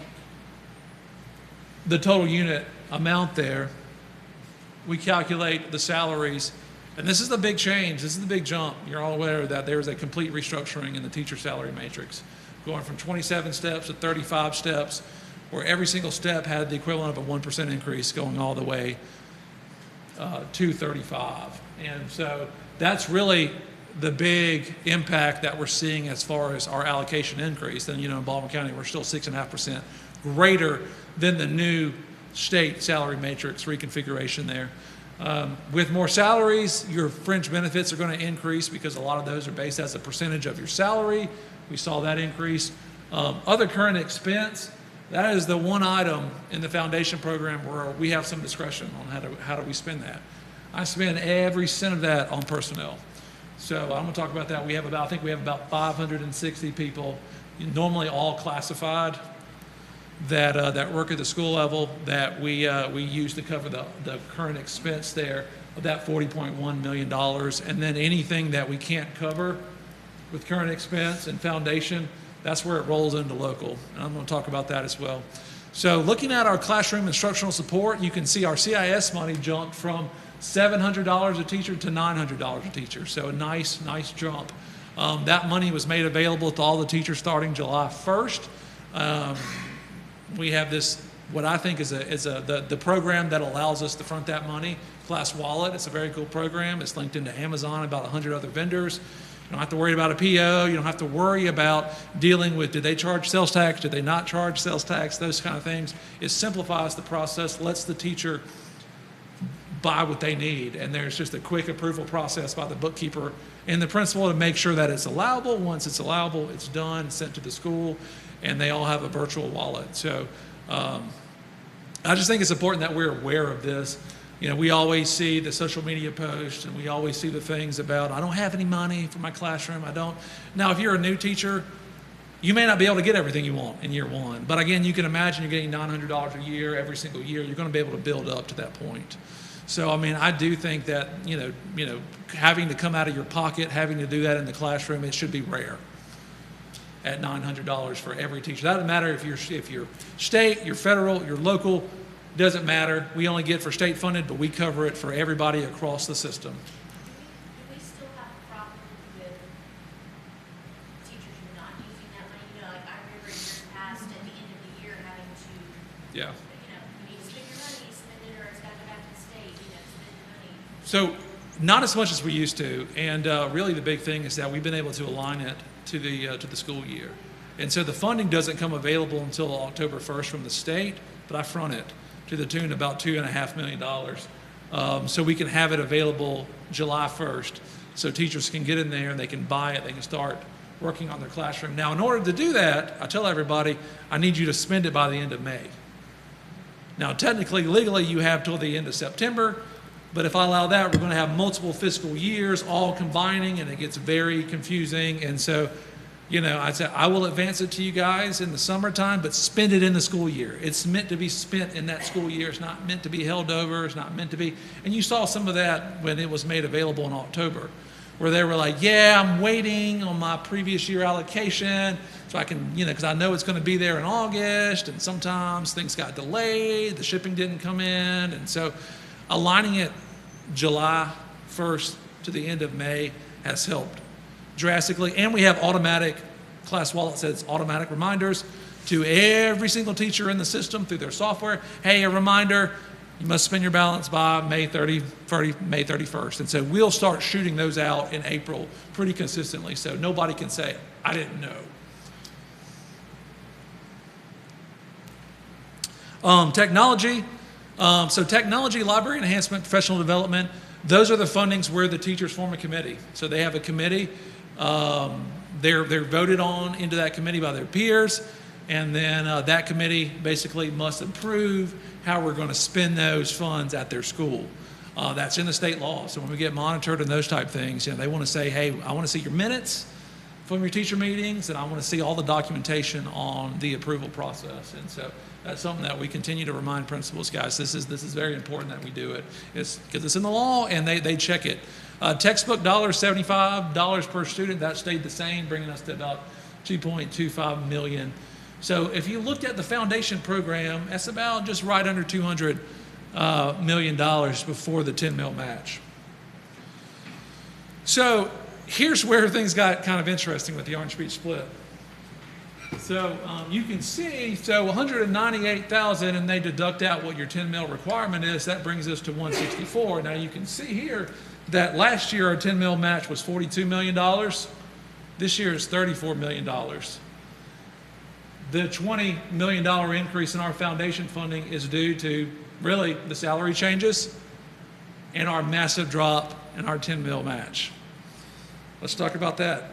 the total unit amount there, we calculate the salaries. And this is the big change. This is the big jump. You're all aware that there's a complete restructuring in the teacher salary matrix, going from 27 steps to 35 steps, where every single step had the equivalent of a 1% increase going all the way to 35. And so that's really the big impact that we're seeing as far as our allocation increase. And, in Baldwin County, we're still 6.5% greater than the new state salary matrix reconfiguration there. With more salaries, your fringe benefits are going to increase because a lot of those are based as a percentage of your salary. We saw that increase. Other current expense, that is the one item in the foundation program where we have some discretion on how do we spend that. I spend every cent of that on personnel. So I'm going to talk about that. I think we have about 560 people, normally all classified, that work at the school level that we use to cover the current expense there of that $40.1 million. And then anything that we can't cover with current expense and foundation, that's where it rolls into local. And I'm going to talk about that as well. So looking at our classroom instructional support, you can see our CIS money jumped from $700 a teacher to $900 a teacher. So a nice jump. That money was made available to all the teachers starting July 1st. We have this, what I think is the program that allows us to front that money, Class Wallet. It's a very cool program. It's linked into Amazon, about 100 other vendors. You don't have to worry about a PO. You don't have to worry about dealing with, did they charge sales tax? Did they not charge sales tax? Those kind of things. It simplifies the process, lets the teacher buy what they need. And there's just a quick approval process by the bookkeeper and the principal to make sure that it's allowable. Once it's allowable, it's done, sent to the school, and they all have a virtual wallet. So I just think it's important that we're aware of this. We always see the social media posts, and we always see the things about, I don't have any money for my classroom, I don't. Now, if you're a new teacher, you may not be able to get everything you want in year one. But again, you can imagine you're getting $900 a year every single year. You're going to be able to build up to that point. So, I do think that, having to come out of your pocket, having to do that in the classroom, it should be rare at $900 for every teacher. That doesn't matter if you're state, you're federal, you're local, doesn't matter. We only get for state funded, but we cover it for everybody across the system. Do we still have a problem with teachers not using that money? Like I remember years past, at the end of the year, having to, Yeah. you need to spend your money, spend it, or it's got to go back to the state, spend your money. So not as much as we used to, and really the big thing is that we've been able to align it to the school year. And so the funding doesn't come available until October 1st from the state, but I front it to the tune of about $2.5 million. So we can have it available July 1st. So teachers can get in there and they can buy it, they can start working on their classroom. Now, in order to do that, I tell everybody, I need you to spend it by the end of May. Now, technically, legally, you have till the end of September, but if I allow that, we're going to have multiple fiscal years all combining, and it gets very confusing. And so, I'd say I will advance it to you guys in the summertime, but spend it in the school year. It's meant to be spent in that school year. It's not meant to be held over. It's not meant to be. And you saw some of that when it was made available in October, where they were like, yeah, I'm waiting on my previous year allocation so I can, because I know it's going to be there in August, and sometimes things got delayed, the shipping didn't come in, and so aligning it July 1st to the end of May has helped drastically. And we have automatic, Class Wallet says automatic reminders to every single teacher in the system through their software. Hey, a reminder, you must spend your balance by May 31st. And so we'll start shooting those out in April pretty consistently, so nobody can say, I didn't know. Technology. So technology, library enhancement, professional development, those are the fundings where the teachers form a committee. So they have a committee. They're voted on into that committee by their peers, and then that committee basically must approve how we're going to spend those funds at their school. That's in the state law. So when we get monitored and those type things, they want to say, hey, I want to see your minutes from your teacher meetings, and I want to see all the documentation on the approval process. And so that's something that we continue to remind principals, guys, this is very important that we do it. It's because it's in the law, and they check it. Textbook dollars, $75 per student, that stayed the same, bringing us to about $2.25 million. So if you looked at the foundation program, that's about just right under $200 million before the 10 mil match. So here's where things got kind of interesting with the Orange Beach split. So you can see, so 198,000, and they deduct out what your 10 mil requirement is. That brings us to 164. Now you can see here that last year our 10 mil match was $42 million. This year is $34 million. The $20 million increase in our foundation funding is due to really the salary changes and our massive drop in our 10 mil match. Let's talk about that.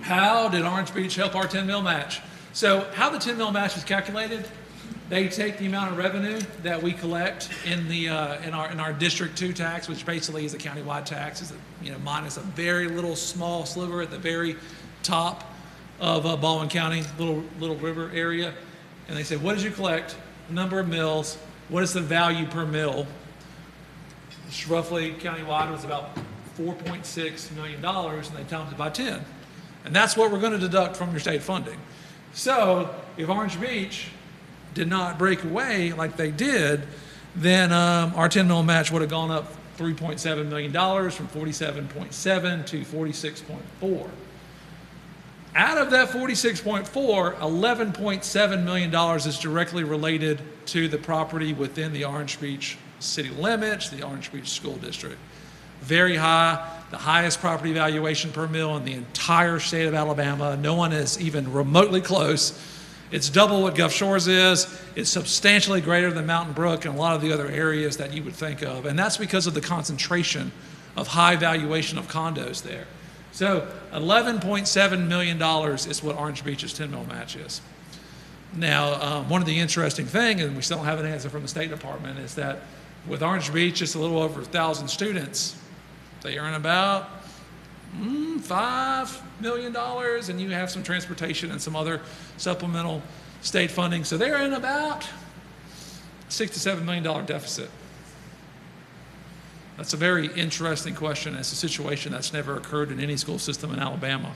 How did Orange Beach help our 10 mil match? So how the 10 mil match is calculated, they take the amount of revenue that we collect in our District 2 tax, which basically is a countywide tax, is minus a very little small sliver at the very top of Baldwin County, little river area. And they say, what did you collect? Number of mills. What is the value per mill? Which roughly countywide was about $4.6 million, and they times it by 10. And that's what we're going to deduct from your state funding. So if Orange Beach did not break away like they did, then our 10 mil match would have gone up $3.7 million from 47.7 to 46.4. Out of that 46.4, $11.7 million is directly related to the property within the Orange Beach city limits, the Orange Beach School District. Very high, the highest property valuation per mill in the entire state of Alabama. No one is even remotely close. It's double what Gulf Shores is. It's substantially greater than Mountain Brook and a lot of the other areas that you would think of. And that's because of the concentration of high valuation of condos there. So $11.7 million is what Orange Beach's 10 mil match is. Now, one of the interesting things, and we still don't have an answer from the State Department, is that with Orange Beach, it's a little over 1,000 students. They earn about $5 million, and you have some transportation and some other supplemental state funding. So they're in about $6 to $7 million deficit. That's a very interesting question. It's a situation that's never occurred in any school system in Alabama.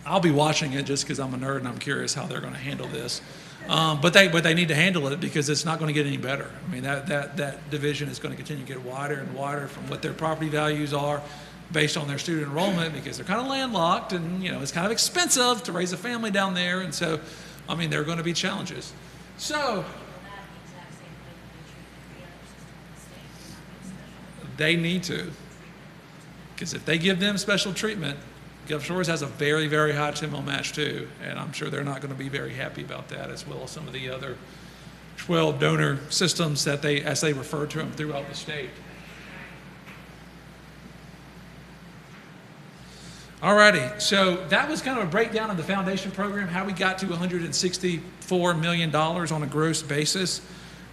I'll be watching it just because I'm a nerd and I'm curious how they're going to handle this. But they need to handle it because it's not going to get any better. I mean, that division is going to continue to get wider and wider from what their property values are based on their student enrollment, because they're kind of landlocked and, it's kind of expensive to raise a family down there. And so, I mean, there are going to be challenges. So they need to, because if they give them special treatment, Gulf Shores has a very, very high 10 mil match too, and I'm sure they're not going to be very happy about that, as well as some of the other 12 donor systems that as they refer to them throughout the state. All righty, so that was kind of a breakdown of the foundation program, how we got to $164 million on a gross basis.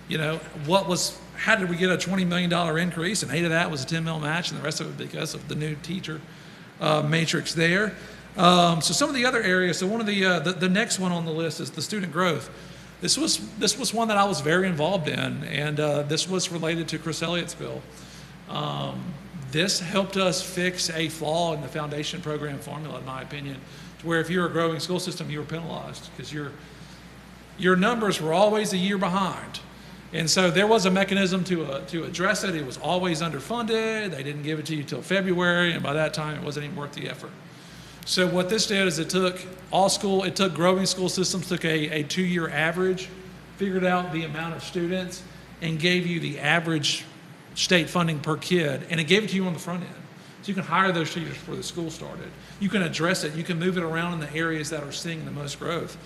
You know, how did we get a $20 million increase? And 8 of that was a 10 mil match, and the rest of it because of the new teacher matrix there. So some of the other areas, so one of the next one on the list is the student growth. This was one that I was very involved in, and this was related to Chris Elliott's bill. This helped us fix a flaw in the foundation program formula, in my opinion, to where if you're a growing school system, you were penalized because your numbers were always a year behind. And so there was a mechanism to address it. It was always underfunded. They didn't give it to you till February, and by that time, it wasn't even worth the effort. So what this did is it took growing school systems, took a 2-year average, figured out the amount of students, and gave you the average state funding per kid, and it gave it to you on the front end. So you can hire those teachers before the school started. You can address it. You can move it around in the areas that are seeing the most growth.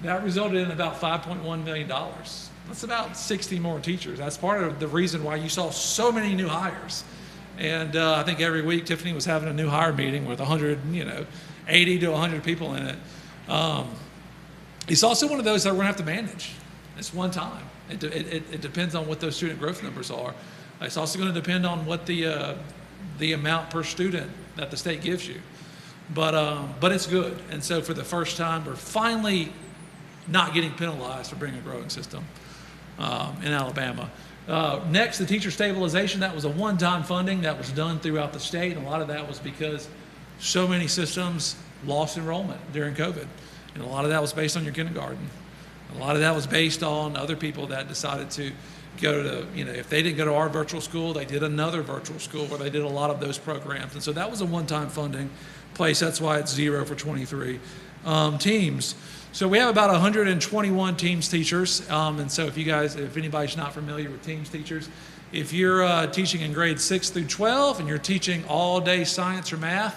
That resulted in about $5.1 million. That's about 60 more teachers. That's part of the reason why you saw so many new hires. And I think every week Tiffany was having a new hire meeting with 80 to 100 people in it. It's also one of those that we're going to have to manage. It's one time. It depends on what those student growth numbers are. It's also going to depend on what the amount per student that the state gives you. But it's good. And so for the first time, we're finally not getting penalized for bringing a growing system in Alabama. Next, the teacher stabilization. That was a one-time funding that was done throughout the state. And a lot of that was because so many systems lost enrollment during COVID. And a lot of that was based on your kindergarten. A lot of that was based on other people that decided to go to, if they didn't go to our virtual school, they did another virtual school where they did a lot of those programs. And so that was a one-time funding place. That's why it's 0 for 23. Teams. So we have about 121 Teams teachers. And so if anybody's not familiar with Teams teachers, if you're teaching in grades 6 through 12 and you're teaching all day science or math,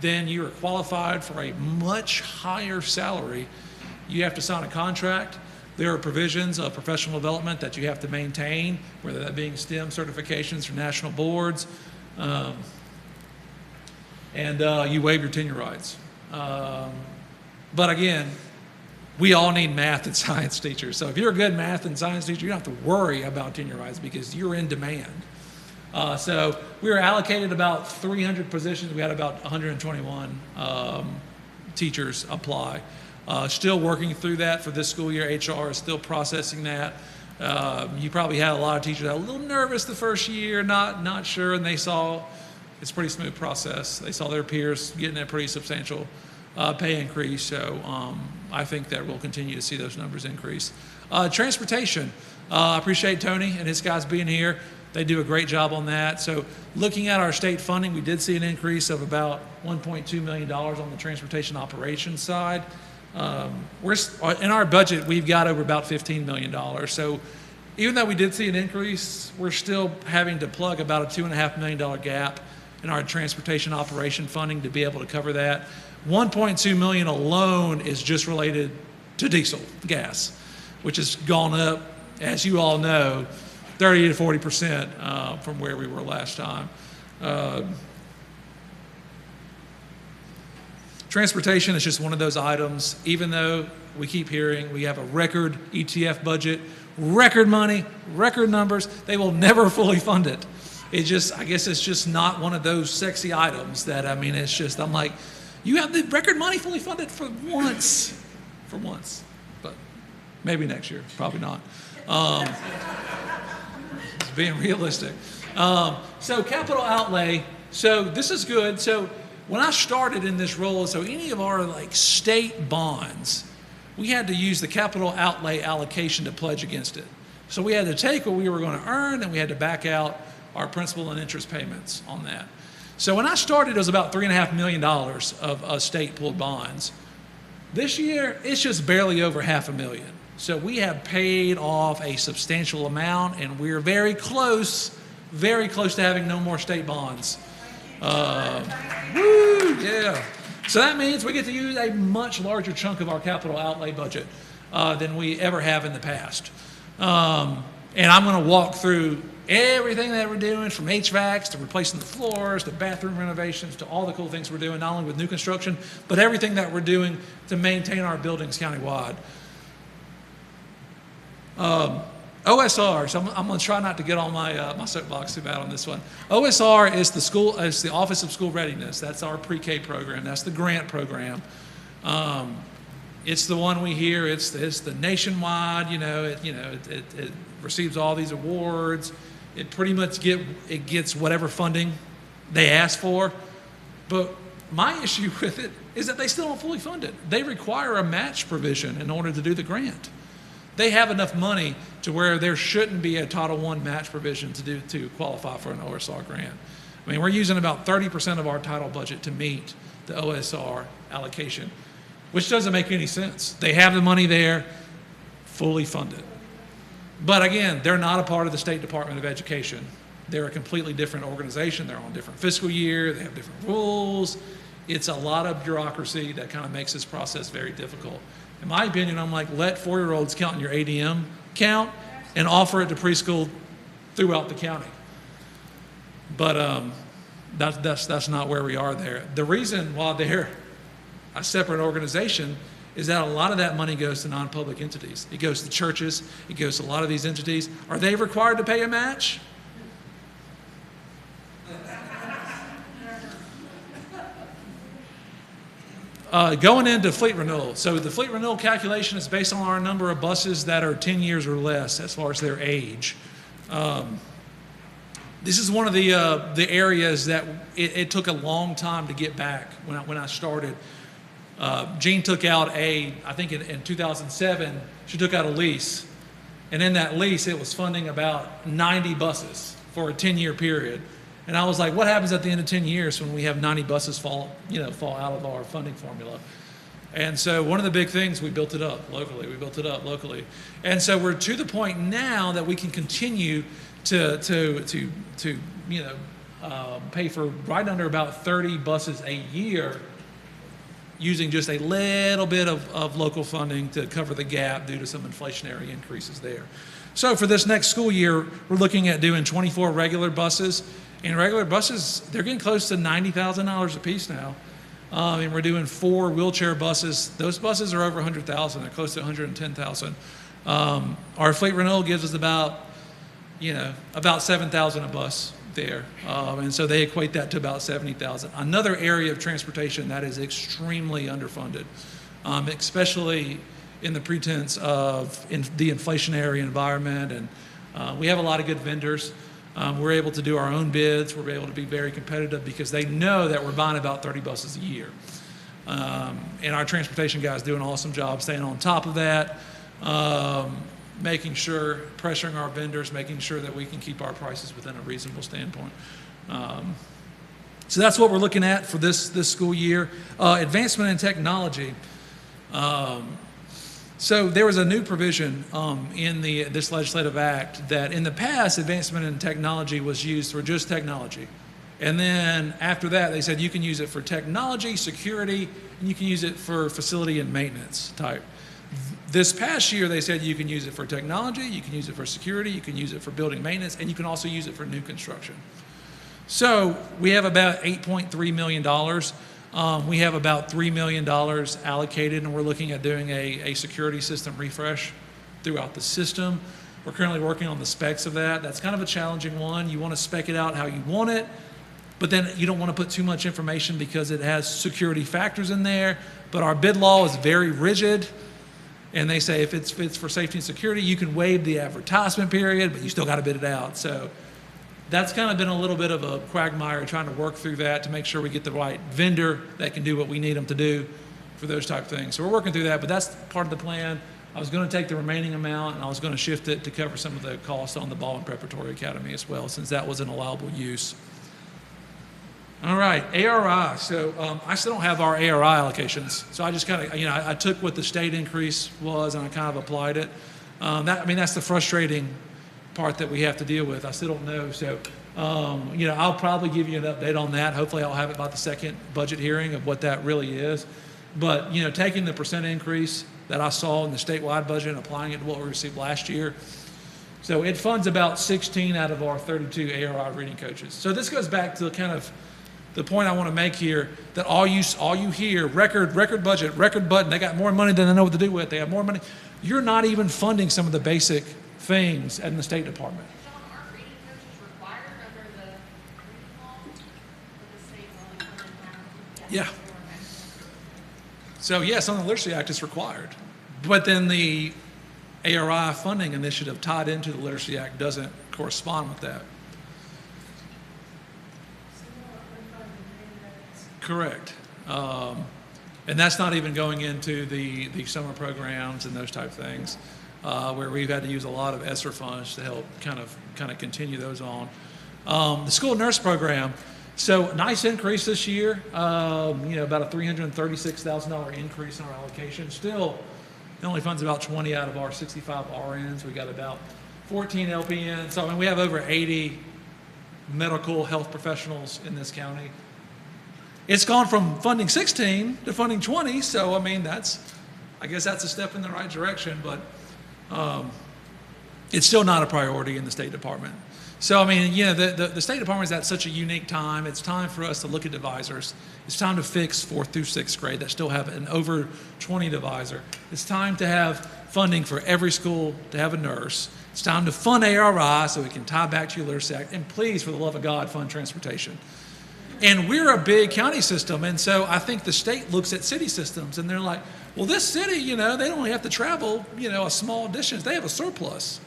then you are qualified for a much higher salary. You have to sign a contract. There are provisions of professional development that you have to maintain, whether that being STEM certifications from national boards, and you waive your tenure rights. But again, we all need math and science teachers. So if you're a good math and science teacher, you don't have to worry about tenure rights because you're in demand. So we were allocated about 300 positions. We had about 121 teachers apply. Still working through that for this school year. HR is still processing that. You probably had a lot of teachers that were a little nervous the first year, not sure, and they saw it's a pretty smooth process. They saw their peers getting a pretty substantial pay increase. So I think that we'll continue to see those numbers increase. Transportation. I appreciate Tony and his guys being here. They do a great job on that. So looking at our state funding, we did see an increase of about $1.2 million on the transportation operations side. In our budget, we've got over about $15 million. So even though we did see an increase, we're still having to plug about a $2.5 million gap in our transportation operation funding to be able to cover that. $1.2 million alone is just related to diesel, gas, which has gone up, as you all know, 30 to 40% from where we were last time. Transportation is just one of those items, even though we keep hearing we have a record ETF budget, record money, record numbers, they will never fully fund it. I guess it's just not one of those sexy items that, it's just, I'm like, you have the record money fully funded for once, but maybe next year, probably not. Just being realistic. So capital outlay, so this is good. So when I started in this role, so any of our state bonds, we had to use the capital outlay allocation to pledge against it. So we had to take what we were going to earn and we had to back out our principal and interest payments on that. So when I started, it was about $3.5 million of state pooled bonds. This year, it's just barely over $500,000. So we have paid off a substantial amount, and we're very close to having no more state bonds. Yeah. So that means we get to use a much larger chunk of our capital outlay budget than we ever have in the past. And I'm going to walk through everything that we're doing, from HVACs to replacing the floors to bathroom renovations to all the cool things we're doing, not only with new construction, but everything that we're doing to maintain our buildings countywide. OSR, so I'm going to try not to get on my soapbox too bad on this one. OSR is the Office of School Readiness. That's our pre-K program. That's the grant program. It's the one we hear. It's the nationwide. It receives all these awards. It pretty much gets whatever funding they ask for. But my issue with it is that they still don't fully fund it. They require a match provision in order to do the grant. They have enough money to where there shouldn't be a Title I match provision to qualify for an OSR grant. I mean, we're using about 30% of our title budget to meet the OSR allocation, which doesn't make any sense. They have the money there, fully funded. But again, they're not a part of the State Department of Education. They're a completely different organization. They're on a different fiscal year. They have different rules. It's a lot of bureaucracy that kind of makes this process very difficult. In my opinion, I'm like, let 4-year-olds count in your ADM count and offer it to preschool throughout the county. But that's not where we are there. The reason why they're a separate organization is that a lot of that money goes to non-public entities. It goes to churches. It goes to a lot of these entities. Are they required to pay a match? Going into fleet renewal. So the fleet renewal calculation is based on our number of buses that are 10 years or less as far as their age. This is one of the areas that it took a long time to get back when I started. Jean took out I think in 2007, she took out a lease. And in that lease, it was funding about 90 buses for a 10-year period. And I was like, what happens at the end of 10 years when we have 90 buses fall out of our funding formula? And so one of the big things, we built it up locally. And so we're to the point now that we can continue to pay for right under about 30 buses a year using just a little bit of local funding to cover the gap due to some inflationary increases there. So for this next school year, we're looking at doing 24 regular buses. And regular buses, they're getting close to $90,000 a piece now. And we're doing 4 wheelchair buses. Those buses are over $100,000. They're close to $110,000. Our fleet renewal gives us about $7,000 a bus there. And so they equate that to about $70,000. Another area of transportation that is extremely underfunded, especially in the pretense of the inflationary environment. And we have a lot of good vendors. We're able to do our own bids. We're able to be very competitive because they know that we're buying about 30 buses a year. And our transportation guys do an awesome job staying on top of that, making sure, pressuring our vendors, making sure that we can keep our prices within a reasonable standpoint. So that's what we're looking at for this school year. Advancement in technology. So there was a new provision in this legislative act that in the past, advancement in technology was used for just technology. And then after that, they said you can use it for technology, security, and you can use it for facility and maintenance type. This past year, they said you can use it for technology, you can use it for security, you can use it for building maintenance, and you can also use it for new construction. So we have about $8.3 million. We have about $3 million allocated, and we're looking at doing a security system refresh throughout the system. We're currently working on the specs of that. That's kind of a challenging one. You want to spec it out how you want it, but then you don't want to put too much information because it has security factors in there. But our bid law is very rigid, and they say if it's for safety and security, you can waive the advertisement period, but you still got to bid it out. So that's kind of been a little bit of a quagmire trying to work through that to make sure we get the right vendor that can do what we need them to do for those type of things. So we're working through that, but that's part of the plan. I was going to take the remaining amount and I was going to shift it to cover some of the costs on the Baldwin Preparatory Academy as well, since that was an allowable use. All right, ARI. So I still don't have our ARI allocations. So I just kind of, I took what the state increase was and I kind of applied it. That's the frustrating part that we have to deal with. I still don't know. So, I'll probably give you an update on that. Hopefully I'll have it by the second budget hearing of what that really is. But, taking the percent increase that I saw in the statewide budget and applying it to what we received last year, So it funds about 16 out of our 32 ARI reading coaches. So this goes back to kind of the point I want to make here, that all you hear, record budget, record button, they got more money than they know what to do with, they have more money. You're not even funding some of the basic things in the State Department. John, are reading coaches required under the reading law? Or the state law coming down? Yeah. So yes, on the Literacy Act, it's required. But then the ARI funding initiative tied into the Literacy Act doesn't correspond with that. Correct. And that's not even going into the summer programs and those type things, where we've had to use a lot of ESSER funds to help kind of continue those on. The school nurse program, so nice increase this year, about a $336,000 increase in our allocation. Still, it only funds about 20 out of our 65 RNs. We got about 14 LPNs. So I mean, we have over 80 medical health professionals in this county. It's gone from funding 16 to funding 20, so I mean, I guess that's a step in the right direction, but it's still not a priority in the State Department. So I mean, the State Department is at such a unique time. It's time for us to look at divisors. It's time to fix 4th through 6th grade that still have an over 20 divisor. It's time to have funding for every school to have a nurse. It's time to fund ARI so we can tie back to your Literacy Act. And please, for the love of God, fund transportation. And we're a big county system, and so I think the state looks at city systems, and they're like, well, this city, they only have to travel, a small distance. They have a surplus.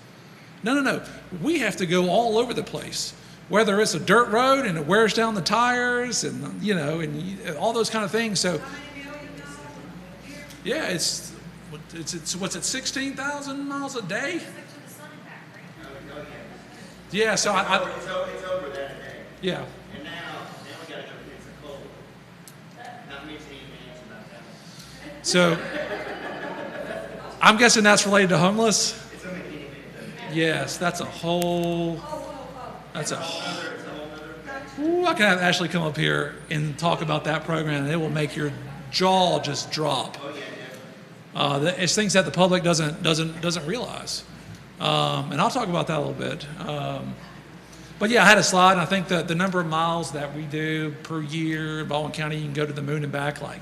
No. We have to go all over the place, whether it's a dirt road and it wears down the tires and, and all those kind of things. So, yeah, it's what's it, 16,000 miles a day? Yeah, so It's over that day. Yeah. And now we gotta go fix the cold. Not mixing anything about that. So, I'm guessing that's related to homeless? It's only anything. Yes, that's a Ooh, I can have Ashley come up here and talk about that program, and it will make your jaw just drop. It's things that the public doesn't realize. And I'll talk about that a little bit. But yeah, I had a slide, and I think that the number of miles that we do per year in Baldwin County, you can go to the moon and back like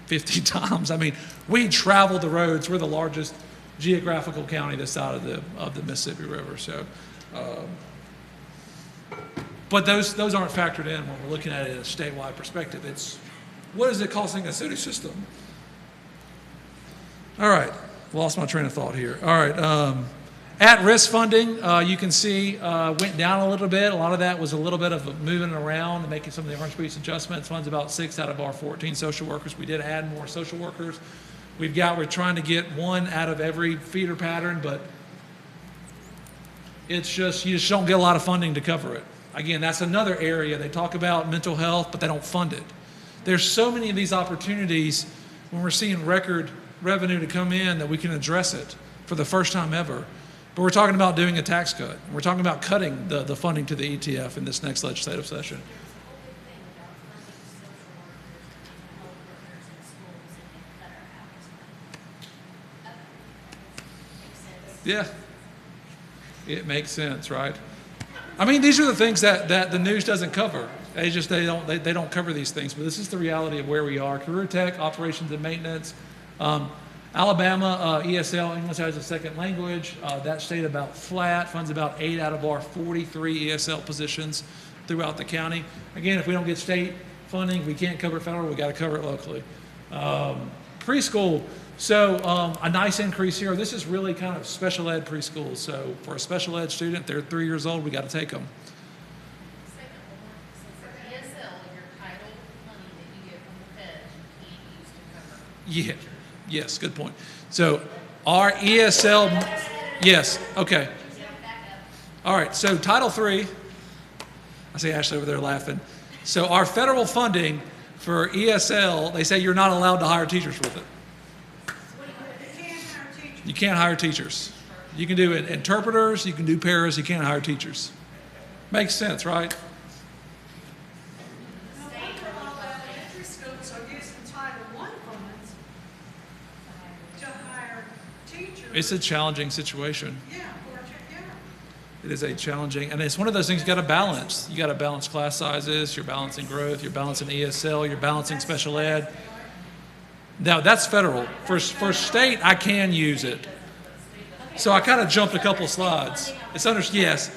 50 times. I mean, we travel the roads. We're the largest geographical county this side of the Mississippi River. So, but those aren't factored in when we're looking at it in a statewide perspective. It's what is it costing a city system? All right, lost my train of thought here. All right, at-risk funding, you can see went down a little bit. A lot of that was a little bit of moving around and making some of the orange piece adjustments. Funds about 6 out of our 14 social workers. We did add more social workers. We're trying to get 1 out of every feeder pattern, but it's just, you just don't get a lot of funding to cover it. Again, that's another area. They talk about mental health, but they don't fund it. There's so many of these opportunities when we're seeing record revenue to come in that we can address it for the first time ever. But we're talking about doing a tax cut. We're talking about cutting the funding to the ETF in this next legislative session. Yeah, it makes sense, right? I mean, these are the things that the news doesn't cover. They don't cover these things, but this is the reality of where we are. Career tech, operations and maintenance. Alabama, ESL, English as a second language, that stayed about flat, funds about 8 out of our 43 ESL positions throughout the county. Again, if we don't get state funding, we can't cover federal, we got to cover it locally. Preschool, so a nice increase here. This is really kind of special ed preschool. So for a special ed student, they're 3 years old, we got to take them. For ESL, your title money that you get from the Fed, you can't use to cover. Yeah. Yes, good point. So our ESL, yes, okay. All right, so Title III, I see Ashley over there laughing. So our federal funding for ESL, they say you're not allowed to hire teachers with it. You can't hire teachers. You can do interpreters, you can do paras, you can't hire teachers. Makes sense, right? To hire teachers. It's a challenging situation. Yeah, It is a challenging, and it's one of those things you got to balance. You got to balance class sizes, you're balancing growth, you're balancing ESL, you're balancing special ed. Now, that's federal. For state, I can use it. So I kind of jumped a couple slides. Yes.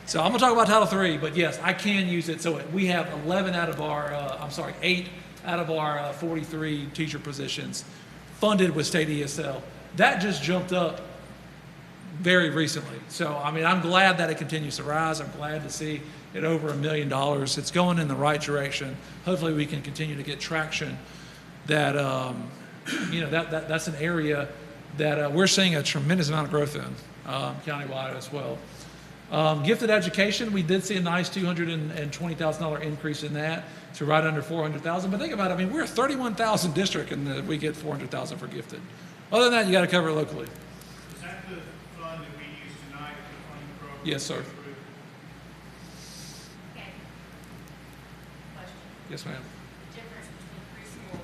So I'm going to talk about Title III, but yes, I can use it. So we have 8 out of our 43 teacher positions funded with state ESL. That just jumped up very recently. So, I mean, I'm glad that it continues to rise. I'm glad to see it over $1 million. It's going in the right direction. Hopefully we can continue to get traction that, that's an area that we're seeing a tremendous amount of growth in countywide as well. Gifted education, we did see a nice $220,000 increase in that to right under $400,000. But think about it, I mean, we're a 31,000 district and we get $400,000 for gifted. Other than that, you got to cover it locally. Is that the fund that we use tonight to fund the program? Yes, sir. Okay. Question. Yes, ma'am. Difference between preschool and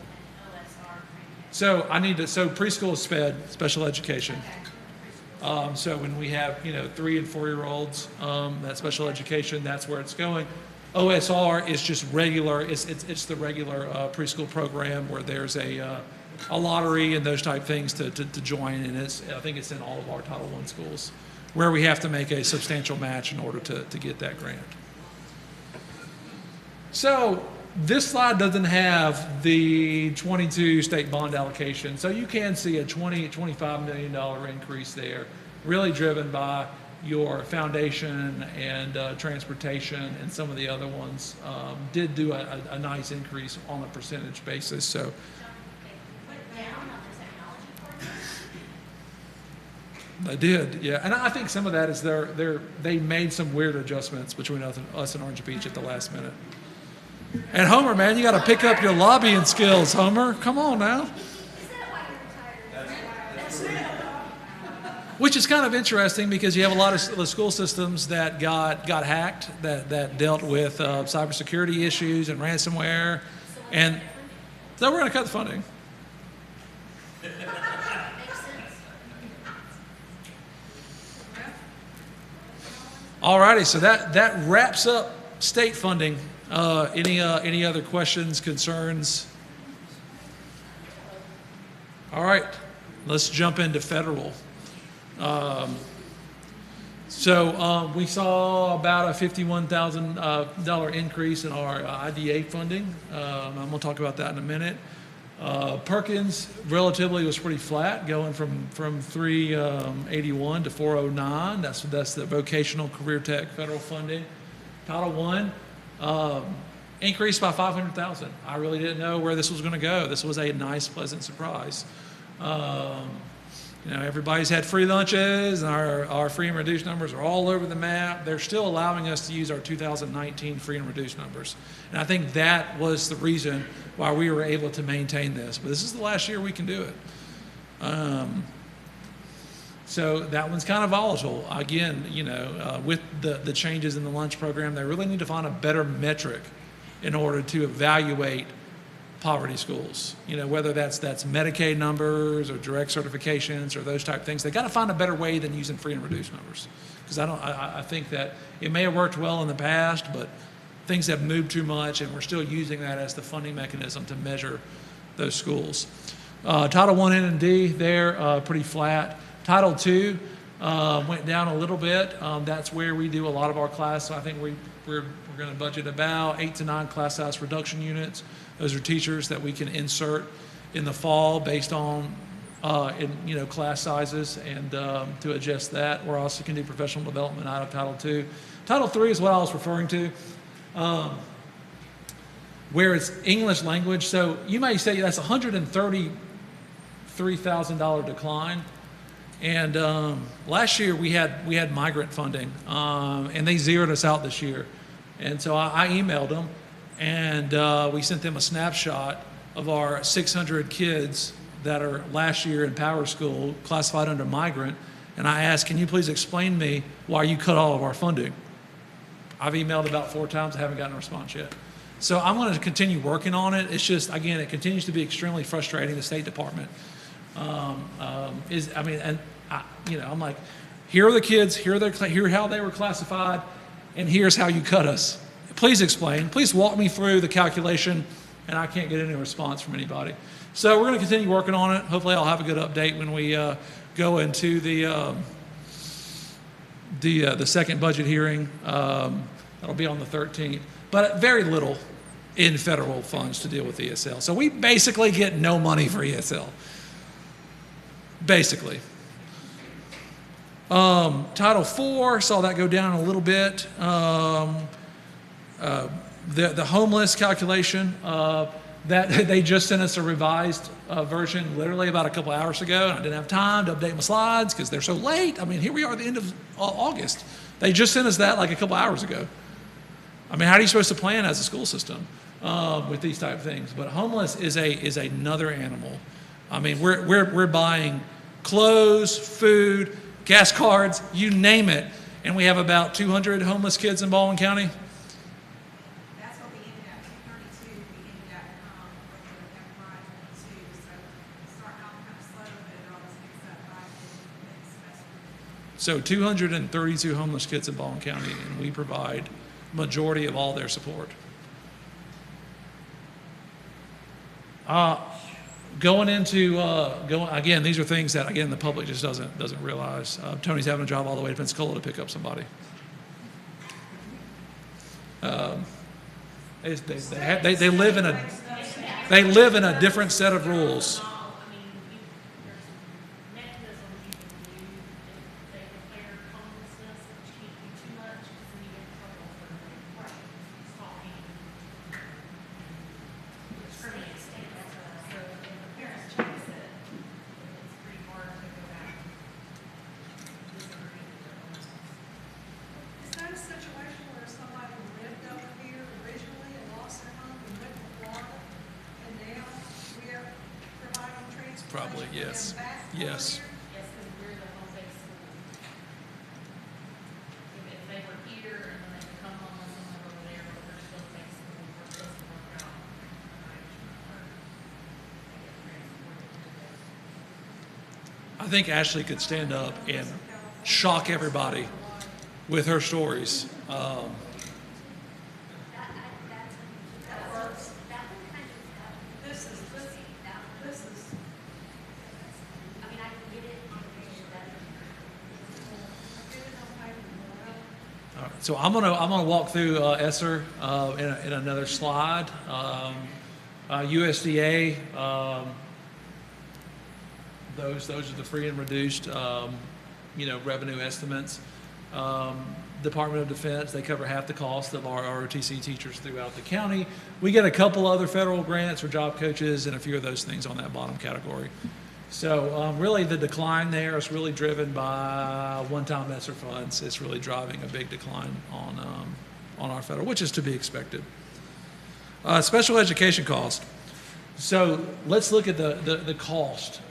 OSR training. So preschool is SPED, special education. So when we have, 3 and 4 year olds, that special education, that's where it's going. OSR is just regular, it's the regular preschool program where there's a lottery and those type things to join, and I think it's in all of our Title I schools where we have to make a substantial match in order to get that grant. So this slide doesn't have the 22 state bond allocation, so you can see a $25 million increase there, really driven by your foundation and transportation, and some of the other ones did do a nice increase on a percentage basis. So they did, yeah, and I think some of that is they made some weird adjustments between us and Orange Beach at the last minute. And Homer, man, you got to pick up your lobbying skills, Homer. Come on now. Which is kind of interesting because you have a lot of the school systems that got hacked, that dealt with cybersecurity issues and ransomware, and so we're going to cut the funding. All righty, so that wraps up state funding. Any other questions, concerns? All right, let's jump into federal. We saw about a $51,000 increase in our IDA funding. I'm going to talk about that in a minute. Perkins relatively was pretty flat, going from 381 to 409. That's the vocational career tech federal funding. Title I increased by $500,000. I really didn't know where this was going to go. This was a nice, pleasant surprise. Everybody's had free lunches, and our free and reduced numbers are all over the map. They're still allowing us to use our 2019 free and reduced numbers. And I think that was the reason why we were able to maintain this. But this is the last year we can do it. So that one's kind of volatile. Again, with the changes in the lunch program, they really need to find a better metric in order to evaluate poverty schools. Whether that's Medicaid numbers or direct certifications or those type of things. They got to find a better way than using free and reduced numbers. Because I think that it may have worked well in the past, but things have moved too much, and we're still using that as the funding mechanism to measure those schools. Title I and D, they're pretty flat. Title II went down a little bit. That's where we do a lot of our class. So I think we're going to budget about 8 to 9 class size reduction units. Those are teachers that we can insert in the fall based on class sizes, and to adjust that. We're also can do professional development out of Title II. Title III is what I was referring to, where it's English language. So you may say that's $133,000 decline. And last year we had migrant funding, and they zeroed us out this year. And so I emailed them, and we sent them a snapshot of our 600 kids that are last year in Power School classified under migrant. And I asked, can you please explain to me why you cut all of our funding? I've emailed about 4 times. I haven't gotten a response yet. So I'm going to continue working on it. It's just, again, it continues to be extremely frustrating. The State Department I'm like, Here are the kids, here how they were classified, and here's how you cut us. Please explain. Please walk me through the calculation, and I can't get any response from anybody. So we're going to continue working on it. Hopefully I'll have a good update when we go into the second budget hearing. That'll be on the 13th. But very little in federal funds to deal with ESL. So we basically get no money for ESL. Basically. Title IV, saw that go down a little bit. The homeless calculation, that they just sent us a revised version literally about a couple hours ago, and I didn't have time to update my slides because they're so late. I mean, here we are at the end of August. They just sent us that like a couple hours ago. I mean, how are you supposed to plan as a school system with these type of things? But homeless is another animal. I mean, we're buying clothes, food, gas cards, you name it, and we have about 200 homeless kids in Baldwin County. That's what we ended up, 232, we ended up, with the FY 22, so starting off kind of slow, but it always picks up by the next semester. So 232 homeless kids in Baldwin County, and we provide majority of all their support. Going again, these are things that again the public just doesn't realize. Tony's having a job all the way to Pensacola to pick up somebody. They live in a different set of rules. Is that a situation where somebody lived over here originally and lost their home and went to Florida, and now we are providing transportation Probably, for yes. them back over Yes. here? Yes, because we're the home base school. If they were here and then they could come home and someone over there, but we're still base school, we're supposed to work out. I think Ashley could stand up and shock everybody with her stories. This is, I mean, I can get it on page that. All right, so I'm gonna walk through ESSER in another slide. USDA, those are the free and reduced revenue estimates. Department of Defense, they cover half the cost of our ROTC teachers throughout the county. We get a couple other federal grants for job coaches and a few of those things on that bottom category. So really the decline there is really driven by one-time ESSER funds. It's really driving a big decline on our federal, which is to be expected. Special education cost. So let's look at the cost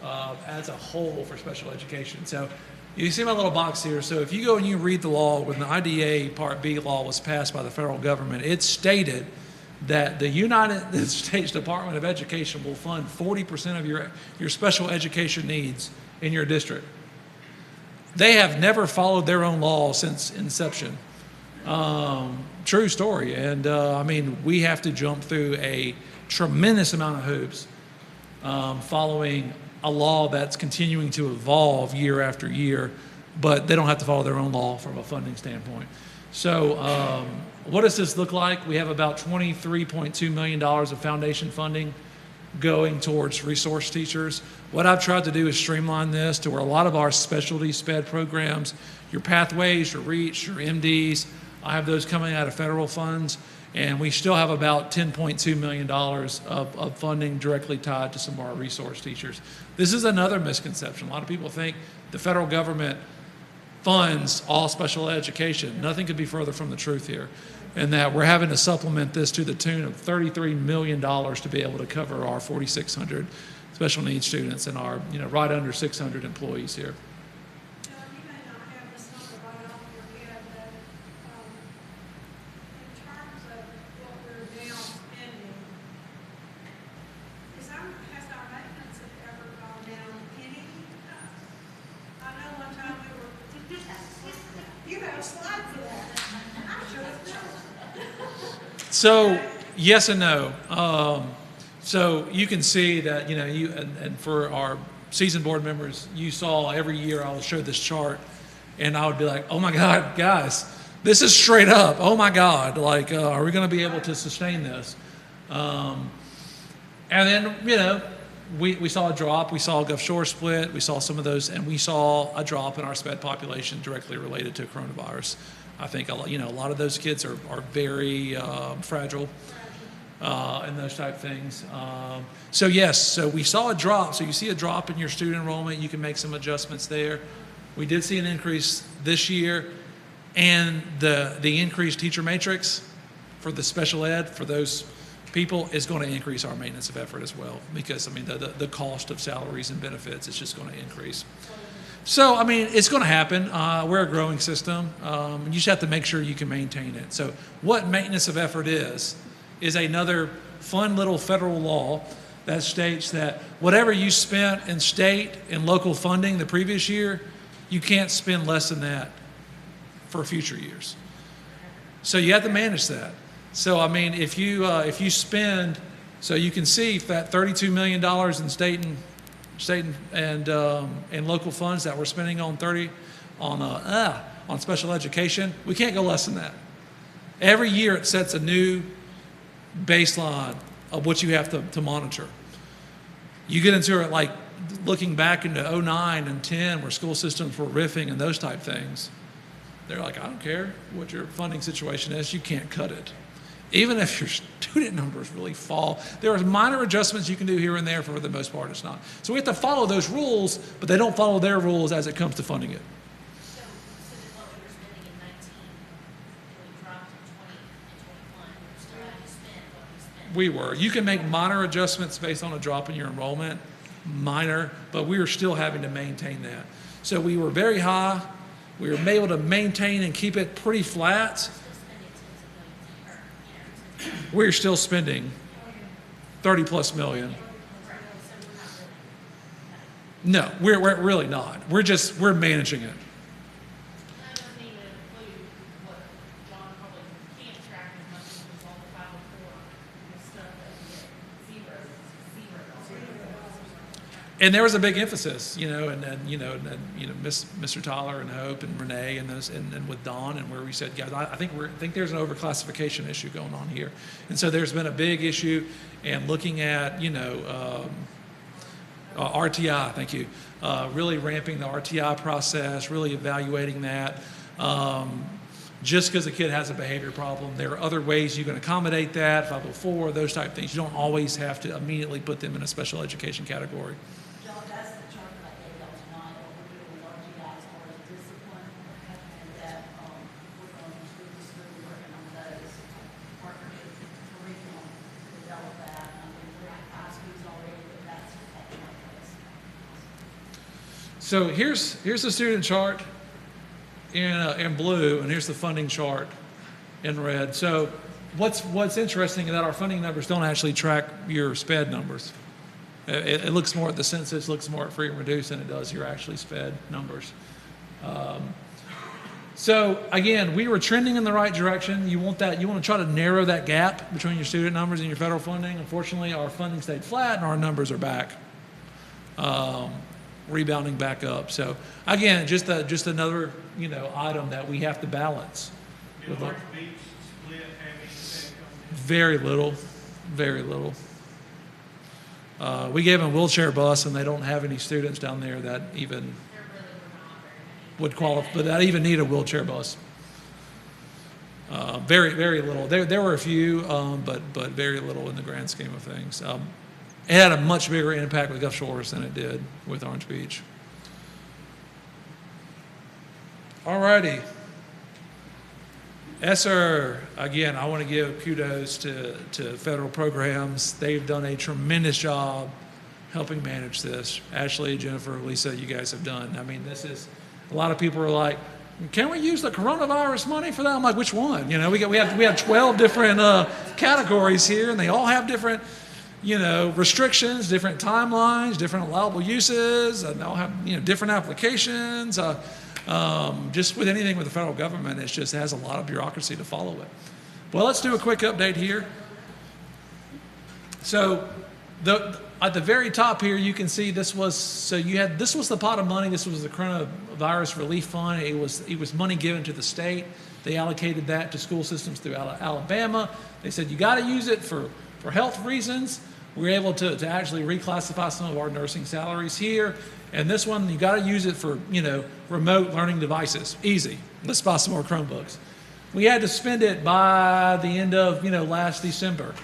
as a whole for special education. So you see my little box here. So if you go and you read the law, when the IDA Part B law was passed by the federal government, it stated that the United States Department of Education will fund 40% of your special education needs in your district. They have never followed their own law since inception. True story. And I mean, we have to jump through a tremendous amount of hoops following a law that's continuing to evolve year after year, but they don't have to follow their own law from a funding standpoint. So what does this look like? We have about $23.2 million of foundation funding going towards resource teachers. What I've tried to do is streamline this to where a lot of our specialty SPED programs, your pathways, your REACH, your MDs, I have those coming out of federal funds. And we still have about $10.2 million of funding directly tied to some of our resource teachers. This is another misconception. A lot of people think the federal government funds all special education. Nothing could be further from the truth here. And that we're having to supplement this to the tune of $33 million to be able to cover our 4,600 special needs students and our, right under 600 employees here. John, you may not have this number right off your head, but in terms of what we're now spending, has our maintenance ever gone down any? I know one time we were So, yes and no. So you can see that, and for our seasoned board members, you saw every year I would show this chart, and I would be like, oh my God, guys, this is straight up. Oh my God, like, are we going to be able to sustain this? And then, we saw a drop. We saw a Gulf Shore split. We saw some of those, and we saw a drop in our SPED population directly related to coronavirus. I think a lot of those kids are very fragile and those type things. So yes, so we saw a drop. So you see a drop in your student enrollment. You can make some adjustments there. We did see an increase this year, and the increased teacher matrix for the special ed for those people is going to increase our maintenance of effort as well, because the cost of salaries and benefits is just going to increase. So it's going to happen. We're a growing system. You just have to make sure you can maintain it. So what maintenance of effort is another fun little federal law that states that whatever you spent in state and local funding the previous year, you can't spend less than that for future years. So you have to manage that. So if you spend, so you can see that $32 million in state and local funds that we're spending on special education, we can't go less than that. Every year it sets a new baseline of what you have to monitor. You get into it like looking back into 2009 and 10 where school systems were riffing and those type things. They're like, I don't care what your funding situation is, you can't cut it. Even if your student numbers really fall, there are minor adjustments you can do here and there. For the most part, it's not. So we have to follow those rules, but they don't follow their rules as it comes to funding it. So then what we were spending in 19, and we dropped in 20 and 21, we're still having to spend what we spent. We were. You can make minor adjustments based on a drop in your enrollment, minor, but we were still having to maintain that. So we were very high. We were able to maintain and keep it pretty flat. We're still spending 30 plus million. No, we're really not. We're managing it. That doesn't even include what John probably can't track as much as all the 504 and stuff that we get zero. And there was a big emphasis, Mr. Tyler and Hope and Renee and those, and with Don, and where we said, guys, I think there's an overclassification issue going on here, and so there's been a big issue, and looking at RTI, thank you, really ramping the RTI process, really evaluating that. Just because a kid has a behavior problem, there are other ways you can accommodate that, 504, those type of things. You don't always have to immediately put them in a special education category. John, that's the chart that I gave y'all tonight, what we're doing with RGI as far as discipline, and that we're going to school working on those partnerships, curriculum, to develop that. We're at 5 schools already, but that's taking place. So here's the student chart in blue, and here's the funding chart in red. So what's interesting is that our funding numbers don't actually track your SPED numbers. It looks more at the census, looks more at free and reduced than it does your actually SPED numbers. So again, we were trending in the right direction. You want to try to narrow that gap between your student numbers and your federal funding. Unfortunately, our funding stayed flat and our numbers are back, rebounding back up. So again, just another item that we have to balance. Did Orange Beach split have anything come Very little, very little. We gave them a wheelchair bus, and they don't have any students down there that even would qualify, but that even need a wheelchair bus. Very, very little. There were a few, but very little in the grand scheme of things. It had a much bigger impact with Gulf Shores than it did with Orange Beach. All righty. ESSER, again, I want to give kudos to federal programs. They've done a tremendous job helping manage this. Ashley, Jennifer, Lisa, you guys have done. This is, a lot of people are like, can we use the coronavirus money for that? I'm like, which one? We have 12 different categories here, and they all have different, restrictions, different timelines, different allowable uses, and they all have, different applications. Just with anything with the federal government, it just has a lot of bureaucracy to follow it. Well, let's do a quick update here. So at the very top here, you can see this was the pot of money. This was the coronavirus relief fund. It was money given to the state. They allocated that to school systems throughout Alabama. They said, you got to use it for health reasons. We were able to actually reclassify some of our nursing salaries here. And this one, you got to use it for, remote learning devices. Easy. Let's buy some more Chromebooks. We had to spend it by the end of, last December.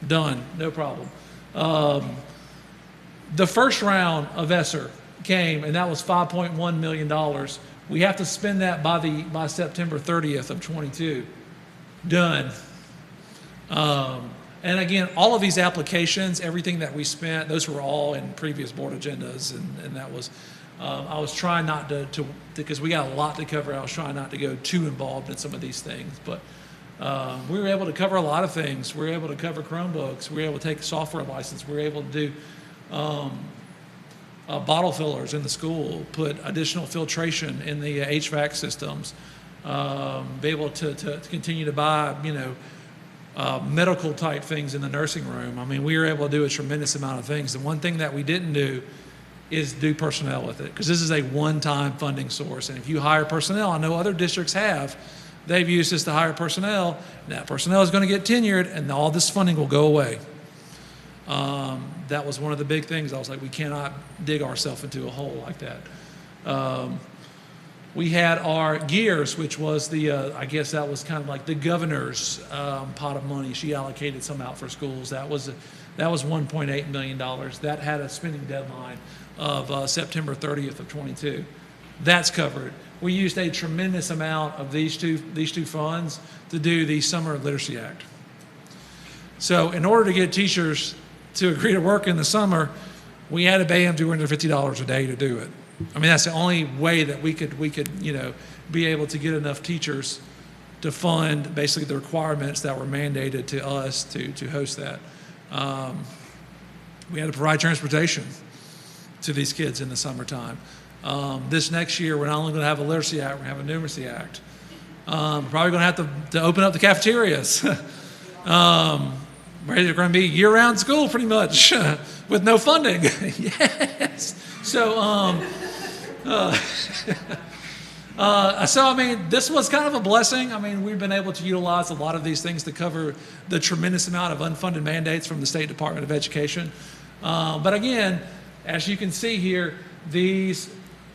Done. No problem. The first round of ESSER came, and that was $5.1 million. We have to spend that by September 30th of 22. Done. And again, all of these applications, everything that we spent, those were all in previous board agendas, and that was, I was trying not to, because we got a lot to cover, I was trying not to go too involved in some of these things, but we were able to cover a lot of things. We were able to cover Chromebooks, we were able to take a software license, we were able to do bottle fillers in the school, put additional filtration in the HVAC systems, be able to continue to buy, medical type things in the nursing room. I mean, we were able to do a tremendous amount of things. The one thing that we didn't do is do personnel with it, because this is a one-time funding source. And if you hire personnel, I know other districts have, they've used this to hire personnel, and that personnel is going to get tenured, and all this funding will go away. That was one of the big things. I was like, we cannot dig ourselves into a hole like that. We had our GEARS, which was the, I guess that was kind of like the governor's pot of money. She allocated some out for schools. That was $1.8 million. That had a spending deadline of September 30th of 22. That's covered. We used a tremendous amount of these two funds to do the Summer Literacy Act. So in order to get teachers to agree to work in the summer, we had to pay them $250 a day to do it. I mean, that's the only way that we could be able to get enough teachers to fund basically the requirements that were mandated to us to host that. We had to provide transportation to these kids in the summertime. This next year, we're not only going to have a literacy act, we're going to have a numeracy act. We're probably going to have to open up the cafeterias. They're going to be year-round school pretty much with no funding. Yes. So, so I mean, this was kind of a blessing. I mean, we've been able to utilize a lot of these things to cover the tremendous amount of unfunded mandates from the State Department of Education. But again, as you can see here, these,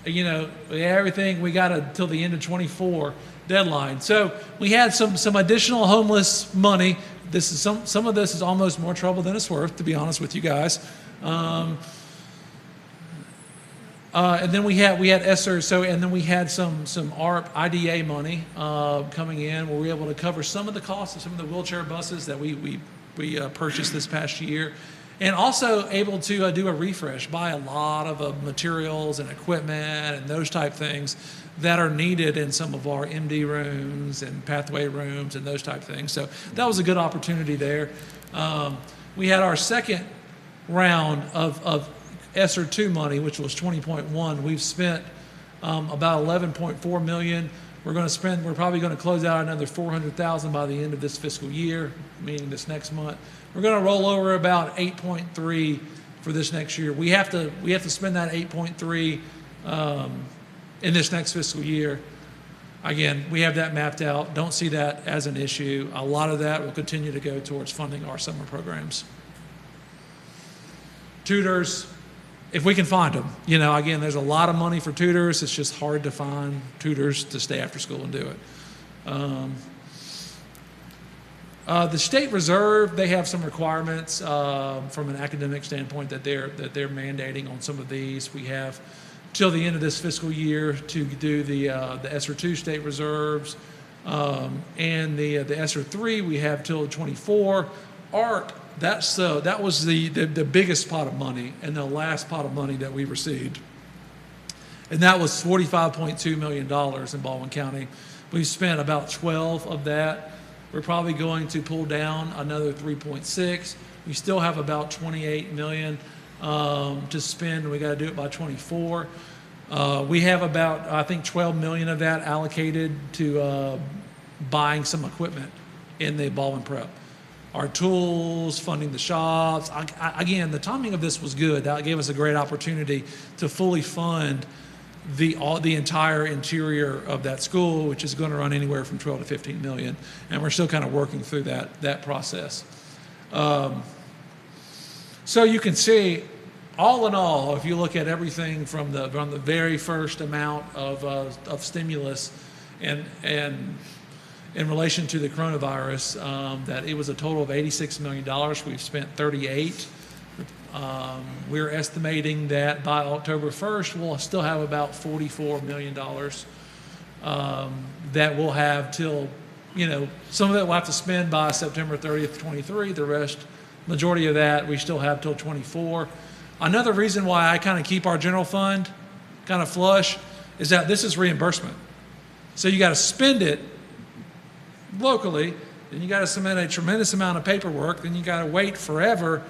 everything we got until the end of 24 deadline. So we had some additional homeless money. This is some of this is almost more trouble than it's worth, to be honest with you guys. And then we had ESSER, and then we had some ARP IDA money coming in, where we were able to cover some of the costs of some of the wheelchair buses that we purchased this past year, and also able to do a refresh, buy a lot of materials and equipment and those type things that are needed in some of our MD rooms and pathway rooms and those type things. So that was a good opportunity there. We had our second round of ESSER 2 money, which was 20.1. We've spent about 11.4 million. We're probably going to close out another 400,000 by the end of this fiscal year, meaning this next month. We're going to roll over about 8.3 for this next year. We have to spend that 8.3 in this next fiscal year. Again, we have that mapped out. Don't see that as an issue. A lot of that will continue to go towards funding our summer programs. Tutors, if we can find them. Again, there's a lot of money for tutors. It's just hard to find tutors to stay after school and do it. The State Reserve, they have some requirements from an academic standpoint that they're mandating on some of these. We have till the end of this fiscal year to do the ESSER 2 state reserves, and the ESSER 3 we have till 24. ARP, that was the biggest pot of money and the last pot of money that we received, and that was $45.2 million in Baldwin County. We've spent about 12 of that. We're probably going to pull down another 3.6. We still have about 28 million to spend. We got to do it by 24. We have about, I think, 12 million of that allocated to buying some equipment in the Baldwin Prep. Our tools, funding the shops. Again, the timing of this was good. That gave us a great opportunity to fully fund the entire interior of that school, which is going to run anywhere from 12 to 15 million. And we're still kind of working through that process. So you can see, all in all, if you look at everything from the very first amount of stimulus and in relation to the coronavirus, that it was a total of $86 million. We've spent 38. We're estimating that by October 1st, we'll still have about $44 million that we'll have till, some of it we'll have to spend by September 30th, 23. The rest, majority of that, we still have till 24. Another reason why I kind of keep our general fund kind of flush is that this is reimbursement. So you got to spend it locally, then you got to submit a tremendous amount of paperwork, then you got to wait forever,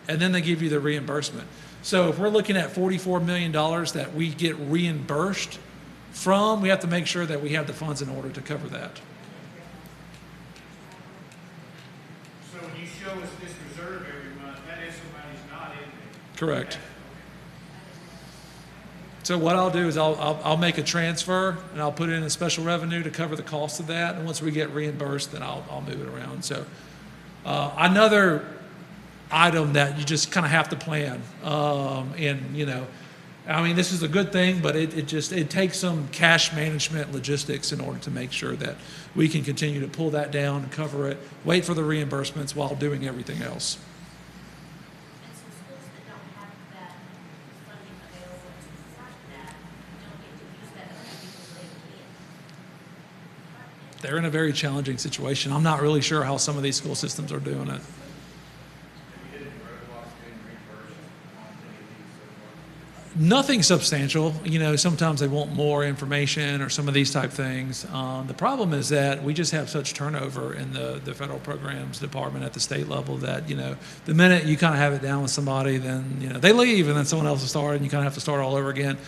and then they give you the reimbursement. So if we're looking at $44 million that we get reimbursed from, we have to make sure that we have the funds in order to cover that. So when you show us this reserve every month, that is somebody's not in there. Correct. So what I'll do is I'll make a transfer and I'll put it in a special revenue to cover the cost of that. And once we get reimbursed, then I'll move it around. So another item that you just kind of have to plan. This is a good thing, but it takes some cash management logistics in order to make sure that we can continue to pull that down and cover it, wait for the reimbursements while doing everything else. And some schools that don't have that funding available to fund that don't get to use that money because they can't. They're in a very challenging situation. I'm not really sure how some of these school systems are doing it. Nothing substantial. Sometimes they want more information or some of these type things. The problem is that we just have such turnover in the federal programs department at the state level that, the minute you kind of have it down with somebody, then, they leave and then someone else will start and you kind of have to start all over again.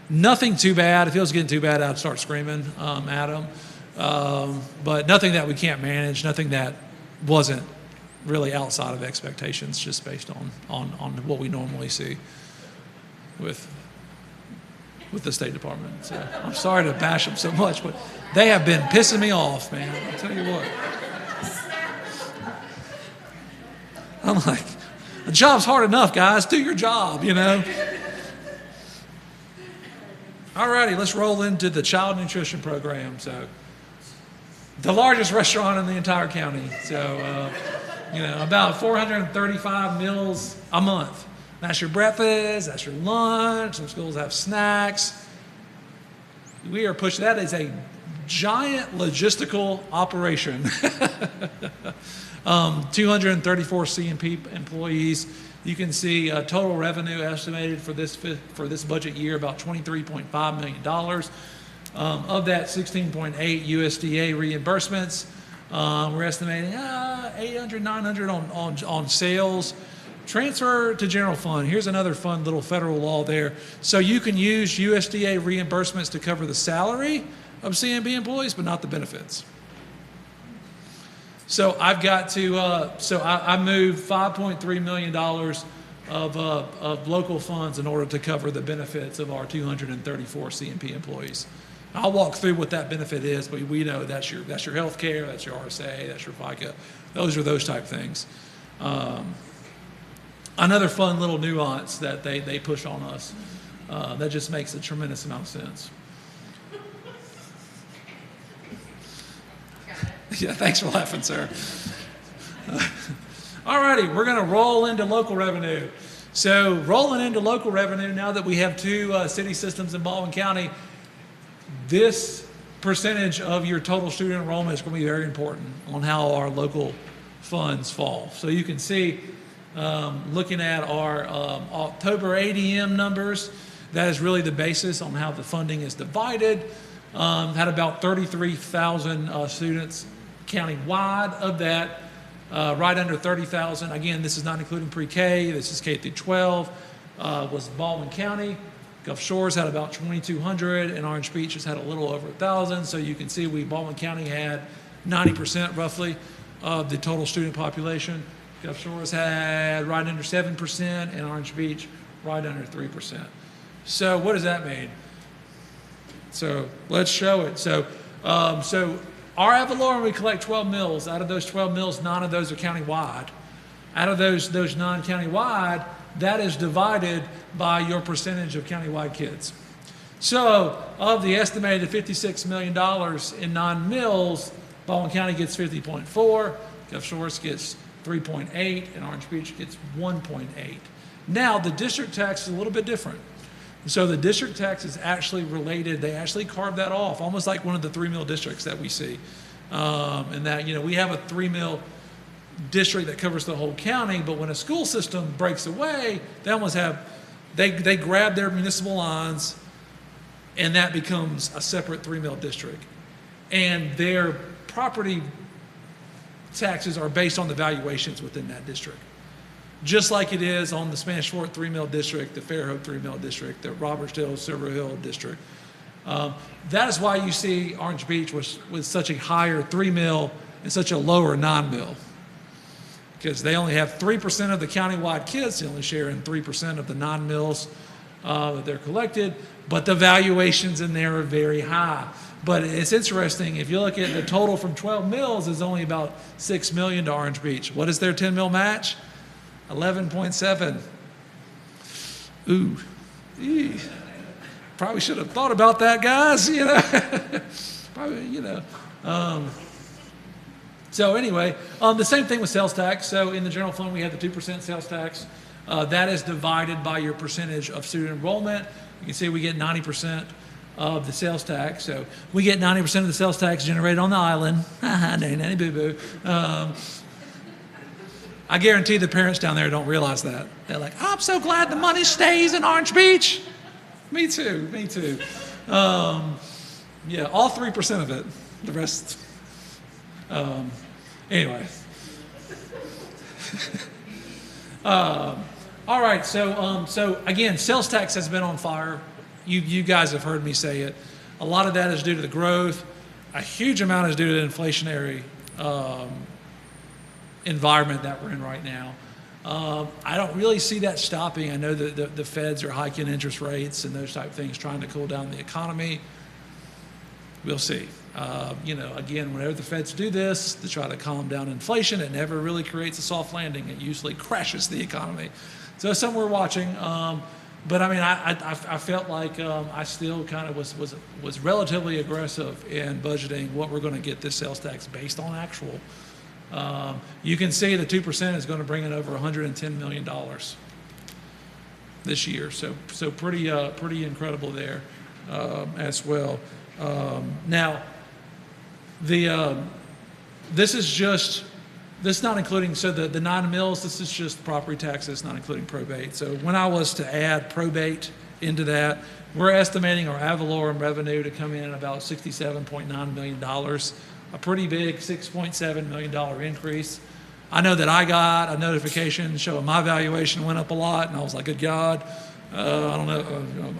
Nothing too bad. If it was getting too bad, I'd start screaming at them. But nothing that we can't manage, nothing that wasn't really outside of expectations, just based on what we normally see with the State Department. So I'm sorry to bash them so much, but they have been pissing me off, man. I'll tell you what. I'm like, the job's hard enough, guys. Do your job, All righty, let's roll into the child nutrition program. So the largest restaurant in the entire county. So, about 435 meals a month. That's your breakfast, that's your lunch. Some schools have snacks. We are pushing, that is a giant logistical operation. 234 C&P employees. You can see total revenue estimated for this budget year, about $23.5 million. Of that, 16.8 USDA reimbursements. We're estimating 800, 900 on sales. Transfer to general fund. Here's another fun little federal law there. So you can use USDA reimbursements to cover the salary of CMB employees, but not the benefits. So I've got to, I moved $5.3 million of local funds in order to cover the benefits of our 234 CMP employees. I'll walk through what that benefit is, but we know that's your health care, that's your RSA, that's your FICA. Those are those type things. Another fun little nuance that they push on us that just makes a tremendous amount of sense. Yeah, thanks for laughing, sir. All righty, we're going to roll into local revenue. So rolling into local revenue, now that we have two city systems in Baldwin County, this percentage of your total student enrollment is going to be very important on how our local funds fall. So you can see, looking at our October ADM numbers, that is really the basis on how the funding is divided. Had about 33,000 students county-wide. Of that, right under 30,000. Again, this is not including pre-K. This is K through 12. Was Baldwin County. Gulf Shores had about 2,200, and Orange Beach has had a little over 1,000. So you can see Baldwin County had 90% roughly of the total student population. Gulf Shores had right under 7%, and Orange Beach right under 3%. So what does that mean? So let's show it. So our ad valorem, we collect 12 mills. Out of those 12 mills, 9 of those are countywide. Out of those non-countywide, that is divided by your percentage of countywide kids. So of the estimated $56 million in non-mills, Baldwin County gets 50.4, Gulf Shores gets 3.8, and Orange Beach gets 1.8. Now, the district tax is a little bit different. So the district tax is actually related. They actually carved that off, almost like one of the 3 mill districts that we see. And that, we have a 3 mill district that covers the whole county, but when a school system breaks away, they almost have, they grab their municipal lines, and that becomes a separate 3 mill district. And their property taxes are based on the valuations within that district. Just like it is on the Spanish Fort 3 mill district, the Fairhope 3 mill district, the Robertsdale, Silver Hill district. That is why you see Orange Beach with such a higher 3 mill and such a lower non-mill. Because they only have 3% of the countywide kids, they only share in 3% of the non-mills that they're collected, but the valuations in there are very high. But it's interesting, if you look at the total from 12 mills, is only about $6 million to Orange Beach. What is their 10 mill match? 11.7. Ooh. Eee. Probably should have thought about that, guys, Probably, So anyway, the same thing with sales tax. So in the general fund, we have the 2% sales tax. That is divided by your percentage of student enrollment. You can see we get 90% of the sales tax. So we get 90% of the sales tax generated on the island. Nanny boo-boo. I guarantee the parents down there don't realize that. They're like, I'm so glad the money stays in Orange Beach. Me too. Yeah, all 3% of it. The rest, anyway. All right, so again, sales tax has been on fire. You guys have heard me say it. A lot of that is due to the growth. A huge amount is due to the inflationary environment that we're in right now. I don't really see that stopping. I know that the feds are hiking interest rates and those type of things, trying to cool down the economy. We'll see. Again, whenever the feds do this to try to calm down inflation, it never really creates a soft landing. It usually crashes the economy. So it's something we're watching. But I mean, I felt like I still kind of was relatively aggressive in budgeting what we're going to get this sales tax based on actual. You can see the 2% is going to bring in over $110 million this year. So pretty incredible there as well. Now, this is not including, so the 9 mills, this is just property taxes, not including probate. So when I was to add probate into that, we're estimating our ad valorem revenue to come in about $67.9 million, a pretty big $6.7 million increase. I know that I got a notification showing my valuation went up a lot, and I was like, good God, I don't know,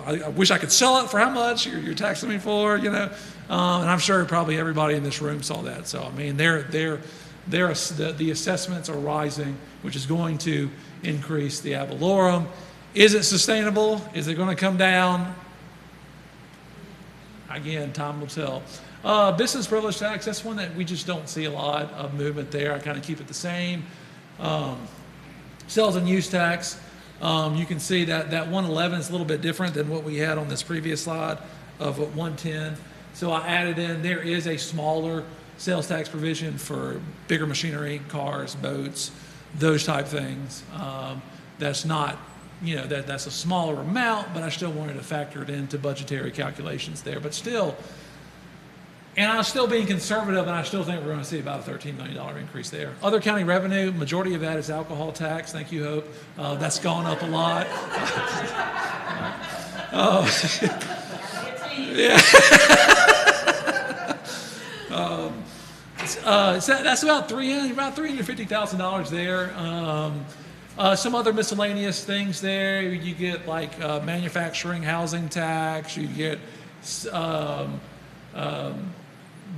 I wish I could sell it for how much you're taxing me for, and I'm sure probably everybody in this room saw that. So, I mean, the assessments are rising, which is going to increase the ad valorem. Is it sustainable? Is it going to come down? Again, time will tell. Business privilege tax, that's one that we just don't see a lot of movement there. I kind of keep it the same. Sales and use tax, you can see that 111 is a little bit different than what we had on this previous slide of 110. So I added in, there is a smaller sales tax provision for bigger machinery, cars, boats, those type things. That's not, that's a smaller amount, but I still wanted to factor it into budgetary calculations there. But still, and I'm still being conservative, and I still think we're going to see about a $13 million increase there. Other county revenue, majority of that is alcohol tax. Thank you, Hope. That's gone up a lot. Yeah. That's about $350,000 there. Some other miscellaneous things there. You get like manufacturing, housing tax. You get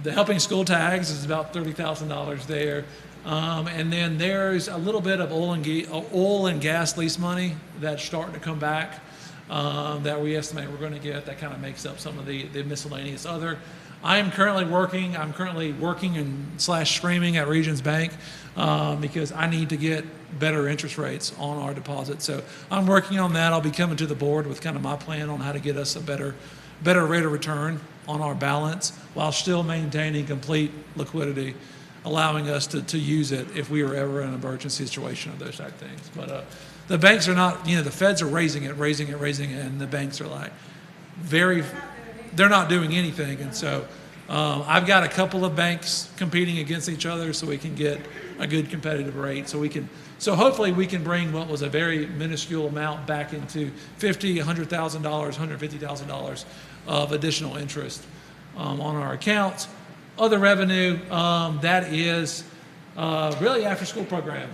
The helping school tags is about $30,000 there. And then there's a little bit of oil and gas lease money that's starting to come back that we estimate we're going to get. That kind of makes up some of the miscellaneous other. I'm currently working and / screaming at Regions Bank because I need to get better interest rates on our deposits. So I'm working on that. I'll be coming to the board with kind of my plan on how to get us a better rate of return on our balance while still maintaining complete liquidity, allowing us to use it if we were ever in an emergency situation or those type of things. But the banks are not, the feds are raising it, and the banks are like they're not doing anything. And so I've got a couple of banks competing against each other so we can get a good competitive rate. So hopefully we can bring what was a very minuscule amount back into $50,000, $100,000, $150,000 of additional interest on our accounts. Other revenue, that is really after-school program.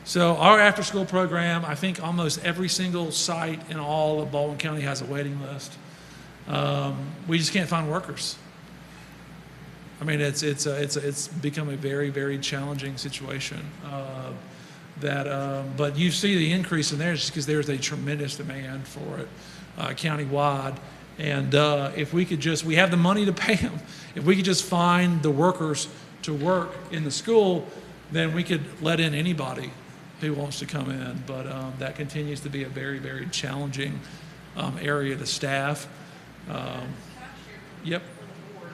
So our after-school program, I think almost every single site in all of Baldwin County has a waiting list. We just can't find workers. I mean, it's become a very, very challenging situation. But you see the increase in there just because there's a tremendous demand for it countywide. And if we could we have the money to pay them. If we could just find the workers to work in the school, then we could let in anybody who wants to come in. But that continues to be a very, very challenging area to staff. Yep. One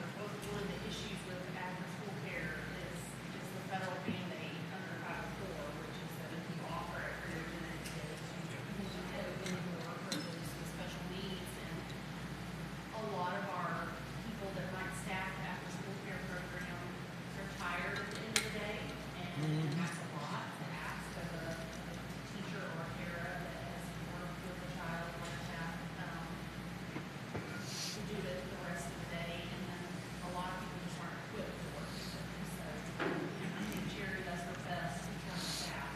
of the issues with after-school care is the federal mandate under 504, which is that if you offer it for your United States, you can go in more for those with special needs. And a lot of our people that might staff the after-school care program, they're tired at the end of the day, and that's a lot to ask of a teacher or a para that has worked with a child like that. To do it the rest of the day, and then a lot of people just aren't equipped to work with them. So I think Jerry does her best to try to staff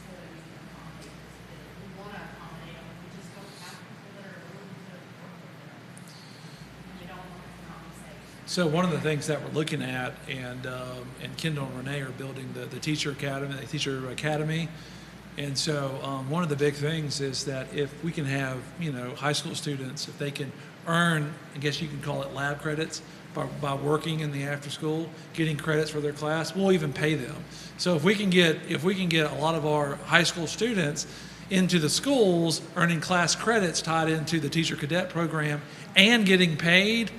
so that we can accommodate this. But we want to accommodate them, we just don't have people that are willing to work with them. And we don't want to compensate. So one of the things that we're looking at, and Kendall and Renee are building the teacher academy. And so one of the big things is that if we can have, high school students, if they can earn, I guess you can call it lab credits by working in the after school, getting credits for their class, we'll even pay them. So if we can get a lot of our high school students into the schools, earning class credits tied into the teacher cadet program and getting paid,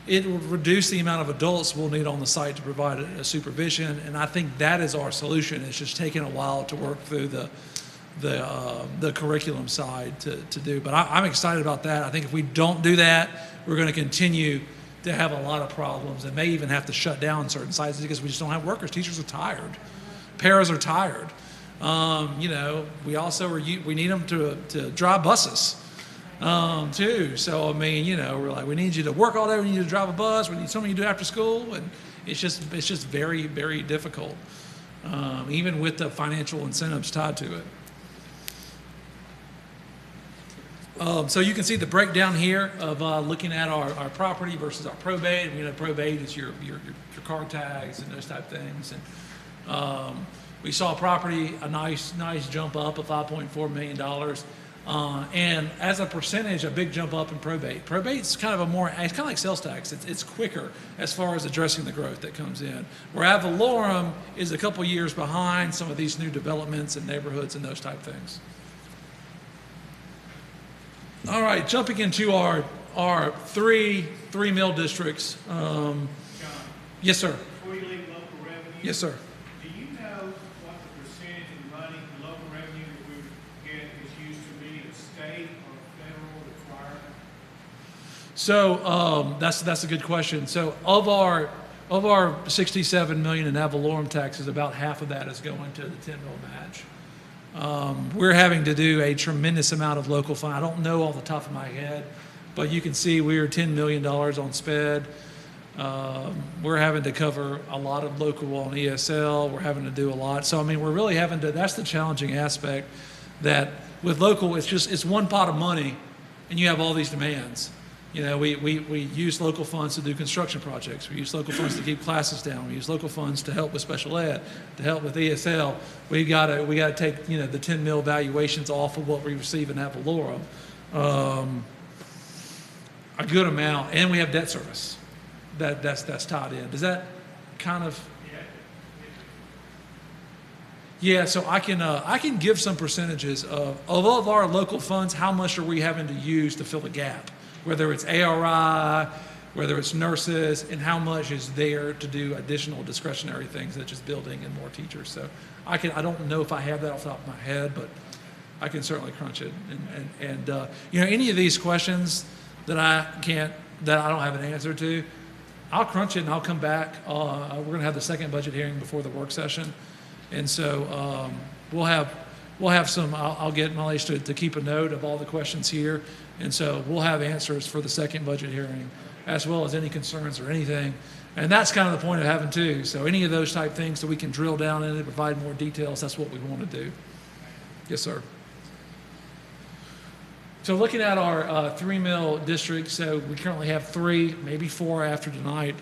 it will reduce the amount of adults we'll need on the site to provide a supervision, and I think that is our solution. It's just taking a while to work through the curriculum side to do. But I'm excited about that. I think if we don't do that, we're going to continue to have a lot of problems and may even have to shut down certain sites because we just don't have workers. Teachers are tired. Paras are tired. We also we need them to drive buses. Too. So, I mean, we're like, we need you to work all day, we need you to drive a bus, we need something to do after school, and it's just very, very difficult, even with the financial incentives tied to it. So you can see the breakdown here of looking at our property versus our probate. Probate is your car tags and those type things. And we saw property, a nice jump up of $5.4 million. And as a percentage, a big jump up in probate. Probate's kind of it's kind of like sales tax. It's quicker as far as addressing the growth that comes in. Where ad valorem is a couple years behind some of these new developments and neighborhoods and those type things. All right, jumping into our three mill districts. John, Yes, sir. before you leave local revenue. Yes, sir. Do you know what the percentage of the money, the local revenue that we would get is used to be a state or federal requirement? So that's a good question. So of our $67 million in ad valorem taxes, about half of that is going to the 10 mil match. We're having to do a tremendous amount of local fund. I don't know off the top of my head, but you can see we are $10 million on SPED. We're having to cover a lot of local on ESL. We're having to do a lot. So, I mean, we're really having to, that's the challenging aspect, that with local, it's one pot of money and you have all these demands. You know, we use local funds to do construction projects. We use local funds to keep classes down. We use local funds to help with special ed, to help with ESL. We gotta take, you know, the 10 mil valuations off of what we receive in ad valorem. A good amount, and we have debt service that's tied in. Does that kind of? Yeah, so I can give some percentages of all of our local funds, how much are we having to use to fill a gap, whether it's ARI, whether it's nurses, and how much is there to do additional discretionary things such as building and more teachers. So I don't know if I have that off the top of my head, but I can certainly crunch it. And you know, any of these questions that I don't have an answer to, I'll crunch it and I'll come back. We're going to have the second budget hearing before the work session. And so we'll have some, I'll get Malaysia to keep a note of all the questions here. And so we'll have answers for the second budget hearing, as well as any concerns or anything. And that's kind of the point of having two. So any of those type things that we can drill down in and provide more details, that's what we want to do. Yes, sir. So looking at our 3 mil district, so we currently have 3, maybe 4 after tonight.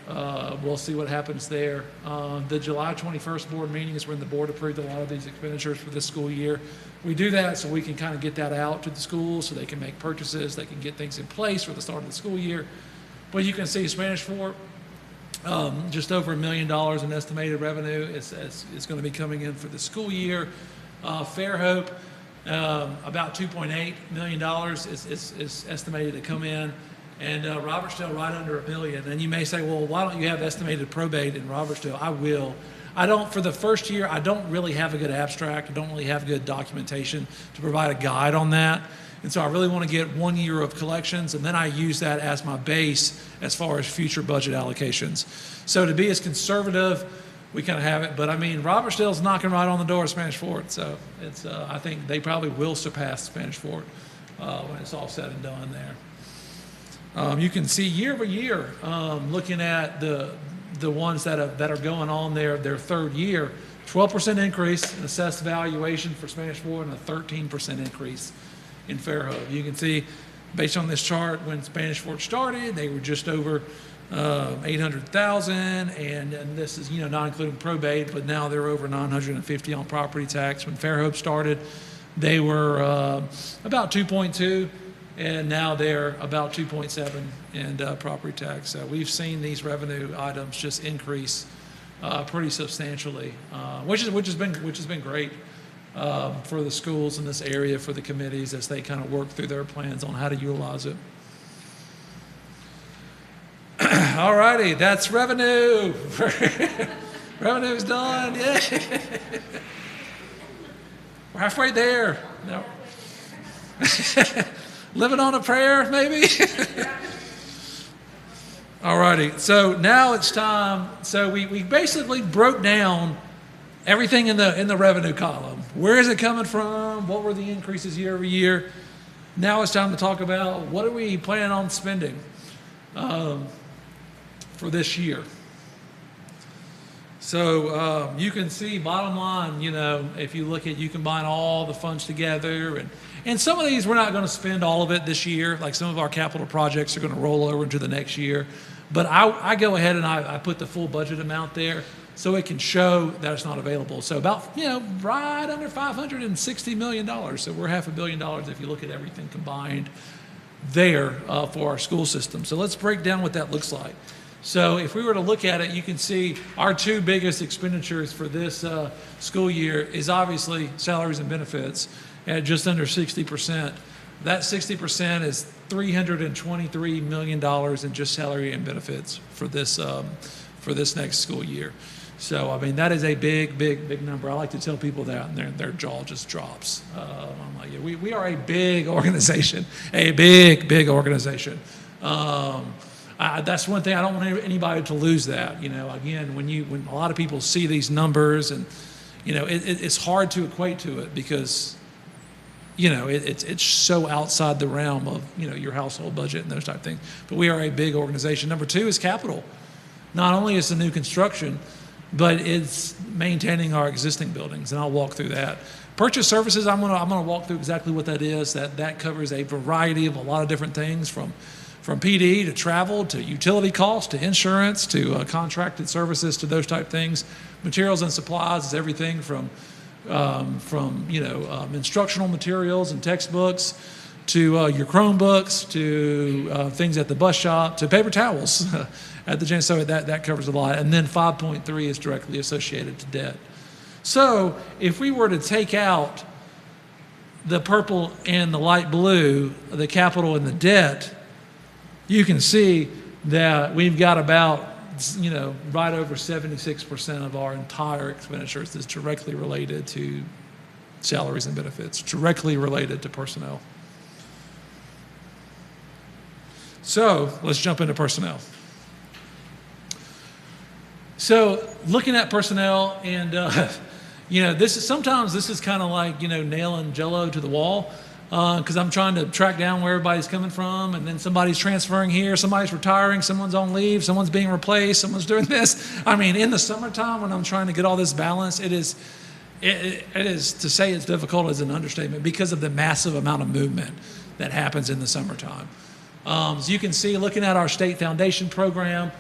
We'll see what happens there. The July 21st board meeting is when the board approved a lot of these expenditures for this school year. We do that so we can kind of get that out to the schools so they can make purchases, they can get things in place for the start of the school year. But you can see Spanish Fort, just over $1 million in estimated revenue is going to be coming in for the school year. Fairhope, about $2.8 million is estimated to come in, and Robertsdale right under $1 million. And you may say, well, why don't you have estimated probate in Robertsdale? I will. I don't, for the first year, I don't really have a good abstract. I don't really have good documentation to provide a guide on that. And so I really want to get 1 year of collections, and then I use that as my base as far as future budget allocations. So to be as conservative, we kind of have it, but I mean, Robertsdale's knocking right on the door of Spanish Fort, so it's, I think they probably will surpass Spanish Fort when it's all said and done there. You can see year over year, looking at the ones that are going on their third year, 12% increase in assessed valuation for Spanish Fort and a 13% increase in Fairhope. You can see, based on this chart, when Spanish Fort started, they were just over 800,000, and this is, you know, not including probate, but now they're over 950 on property tax. When Fairhope started, they were about 2.2, and now they're about 2.7 in property tax. So we've seen these revenue items just increase pretty substantially, which has been great for the schools in this area, for the committees as they kind of work through their plans on how to utilize it. All righty, that's revenue. Revenue's done. Yeah. We're halfway there. No. Living on a prayer, maybe. All righty, so now it's time. So we basically broke down everything in the revenue column. Where is it coming from? What were the increases year over year? Now it's time to talk about what are we planning on spending for this year. So you can see, bottom line, you know, if you look at, you combine all the funds together, and some of these we're not going to spend all of it this year. Like some of our capital projects are going to roll over into the next year. But I go ahead and I put the full budget amount there so it can show that it's not available. So about, you know, right under $560 million. So we're $500 million if you look at everything combined there for our school system. So let's break down what that looks like. So if we were to look at it, you can see our 2 biggest expenditures for this school year is obviously salaries and benefits at just under 60%. That 60% is $323 million in just salary and benefits for this next school year. So, I mean, that is a big number. I like to tell people that, and their jaw just drops. I'm like, yeah, we are a big organization, a big organization. That's one thing. I don't want anybody to lose that. You know, again, when a lot of people see these numbers, and you know, it's hard to equate to it because, you know, it's so outside the realm of, you know, your household budget and those type of things. But we are a big organization. Number 2 is capital. Not only is the new construction, but it's maintaining our existing buildings, and I'll walk through that. Purchase services, I'm gonna walk through exactly what that is. That covers a variety of a lot of different things, from from PD to travel to utility costs to insurance to contracted services to those type things. Materials and supplies is everything from instructional materials and textbooks to your Chromebooks to things at the bus shop to paper towels at the gym. So that covers a lot. And then 5.3 is directly associated to debt. So if we were to take out the purple and the light blue, the capital and the debt, you can see that we've got about, right over 76% of our entire expenditures is directly related to salaries and benefits, directly related to personnel. So let's jump into personnel. So looking at personnel, and this is kind of like nailing Jello to the wall, because I'm trying to track down where everybody's coming from, and then somebody's transferring here, somebody's retiring, someone's on leave, someone's being replaced, someone's doing this. I mean, in the summertime when I'm trying to get all this balance, it is to say it's difficult is an understatement because of the massive amount of movement that happens in the summertime. So you can see, looking at our state foundation program,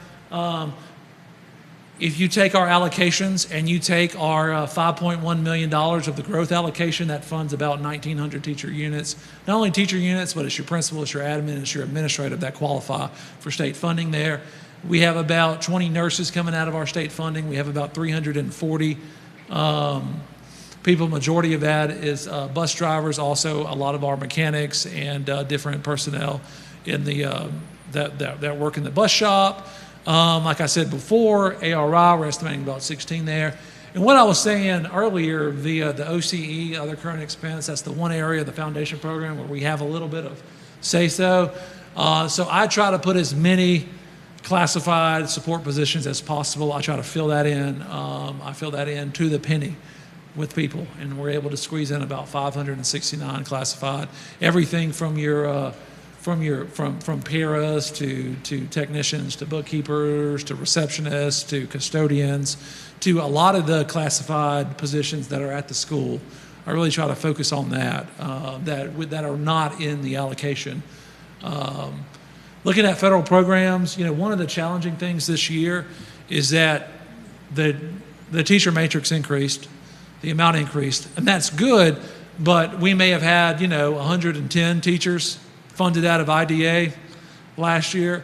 if you take our allocations and you take our $5.1 million of the growth allocation, that funds about 1,900 teacher units. Not only teacher units, but it's your principal, it's your admin, it's your administrative that qualify for state funding there. We have about 20 nurses coming out of our state funding. We have about 340 people. Majority of that is bus drivers, also a lot of our mechanics and different personnel in the that work in the bus shop. Like I said before, ARI, we're estimating about 16 there. And what I was saying earlier via the OCE, other current expense, that's the one area of the foundation program where we have a little bit of say-so. So I try to put as many classified support positions as possible. I try to fill that in. I fill that in to the penny with people, and we're able to squeeze in about 569 classified. Everything from your from paras to technicians to bookkeepers to receptionists to custodians to a lot of the classified positions that are at the school. I really try to focus on that that are not in the allocation. Looking at federal programs, one of the challenging things this year is that the teacher matrix increased, the amount increased, and that's good, but we may have had 110 teachers funded out of IDA last year.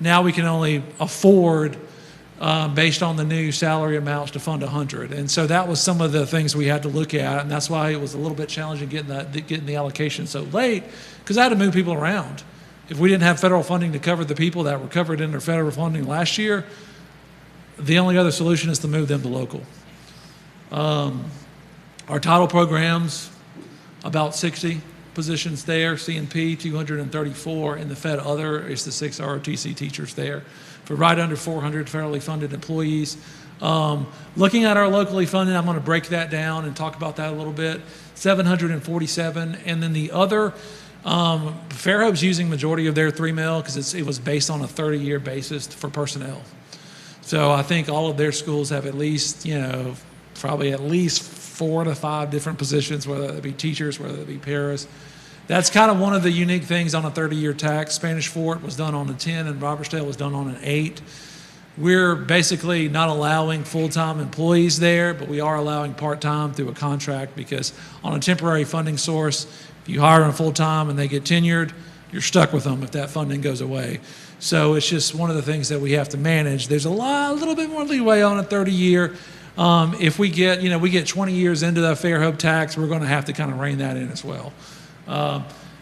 Now we can only afford, based on the new salary amounts, to fund 100. And so that was some of the things we had to look at, and that's why it was a little bit challenging getting the allocation so late, because I had to move people around. If we didn't have federal funding to cover the people that were covered under federal funding last year, the only other solution is to move them to local. Our title programs, about 60 positions there. CNP 234, and the Fed Other is the 6 ROTC teachers there for right under 400 federally funded employees. Looking at our locally funded, I'm going to break that down and talk about that a little bit. 747, and then the other, Fairhope's using majority of their $3 million because it was based on a 30-year basis for personnel. So I think all of their schools have at least, probably at least 4 to 5 different positions, whether it be teachers, whether it be paras. That's kind of one of the unique things on a 30-year tax. Spanish Fort was done on a 10, and Robertsdale was done on an 8. We're basically not allowing full-time employees there, but we are allowing part-time through a contract, because on a temporary funding source, if you hire them full-time and they get tenured, you're stuck with them if that funding goes away. So it's just one of the things that we have to manage. There's a little bit more leeway on a 30-year. If we get 20 years into the Fairhope tax, we're going to have to kind of rein that in as well.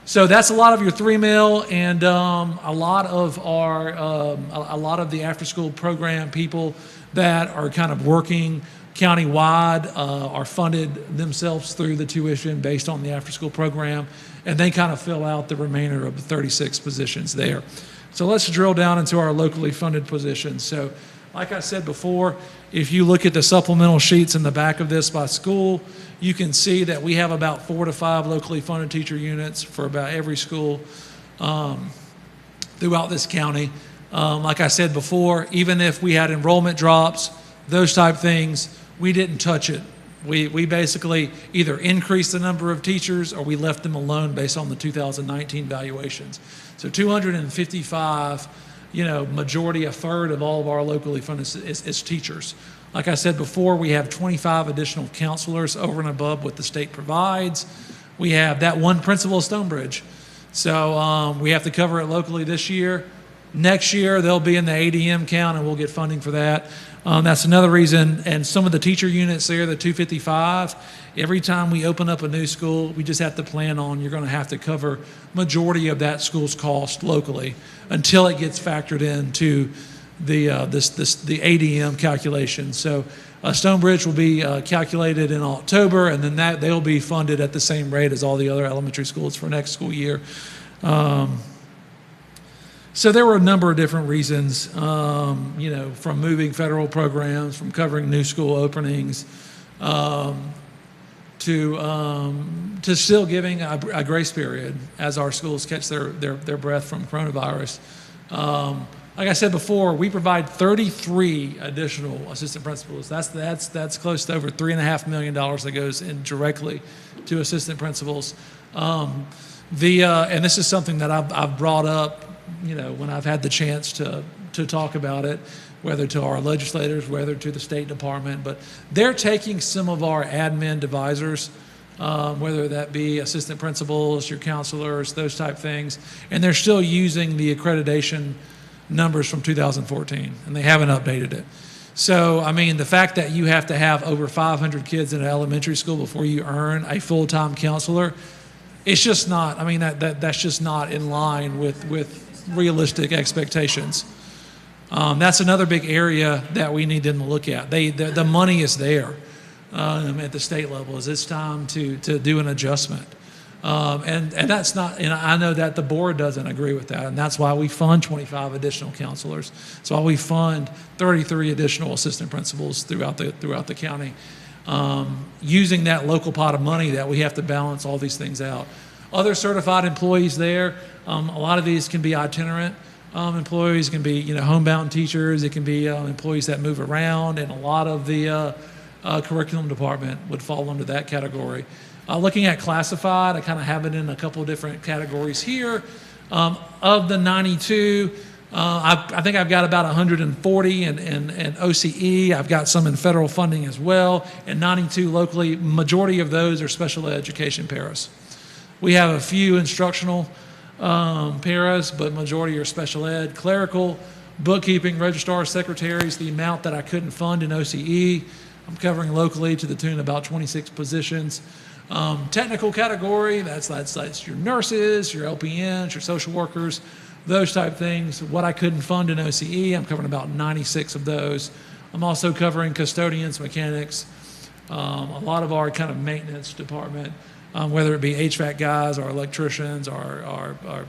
So that's a lot of your $3 million, and a lot of the after-school program people that are kind of working countywide are funded themselves through the tuition based on the after-school program, and they kind of fill out the remainder of the 36 positions there. So let's drill down into our locally funded positions. So like I said before, if you look at the supplemental sheets in the back of this by school, you can see that we have about 4 to 5 locally funded teacher units for about every school throughout this county. Like I said before, even if we had enrollment drops, those type things, we didn't touch it We basically either increased the number of teachers or we left them alone based on the 2019 valuations. So 255, majority, a third of all of our locally funded is teachers. Like I said before, we have 25 additional counselors over and above what the state provides. We have that one principal of Stonebridge. So we have to cover it locally this year. Next year, they'll be in the ADM count, and we'll get funding for that. That's another reason. And some of the teacher units there, the 255, every time we open up a new school, we just have to plan on you're going to have to cover majority of that school's cost locally until it gets factored into the ADM calculation. So Stonebridge will be calculated in October, and then they'll be funded at the same rate as all the other elementary schools for next school year. So there were a number of different reasons, from moving federal programs, from covering new school openings, to still giving a grace period as our schools catch their breath from coronavirus. Like I said before, we provide 33 additional assistant principals. That's close to over $3.5 million that goes in directly to assistant principals. And this is something that I've brought up, when I've had the chance to talk about it, whether to our legislators, whether to the State Department. But they're taking some of our admin advisors, whether that be assistant principals, your counselors, those type things, and they're still using the accreditation numbers from 2014, and they haven't updated it. So, the fact that you have to have over 500 kids in an elementary school before you earn a full-time counselor, it's just not, that's just not in line with realistic expectations. That's another big area that we need them to look at. The money is there at the state level. It's time to do an adjustment. And that's not, and I know that the board doesn't agree with that, and that's why we fund 25 additional counselors. That's why we fund 33 additional assistant principals throughout the county, using that local pot of money that we have to balance all these things out. Other certified employees there, a lot of these can be itinerant employees, can be homebound teachers, it can be employees that move around, and a lot of the curriculum department would fall under that category. Looking at classified, I kind of have it in a couple of different categories here. Of the 92, I think I've got about 140 in OCE. I've got some in federal funding as well, and 92 locally. Majority of those are special education paras. We have a few instructional paras, but majority are special ed. Clerical, bookkeeping, registrar, secretaries, the amount that I couldn't fund in OCE, I'm covering locally to the tune of about 26 positions. Technical category, that's your nurses, your LPNs, your social workers, those type things. What I couldn't fund in OCE, I'm covering about 96 of those. I'm also covering custodians, mechanics, a lot of our kind of maintenance department, whether it be HVAC guys or electricians or our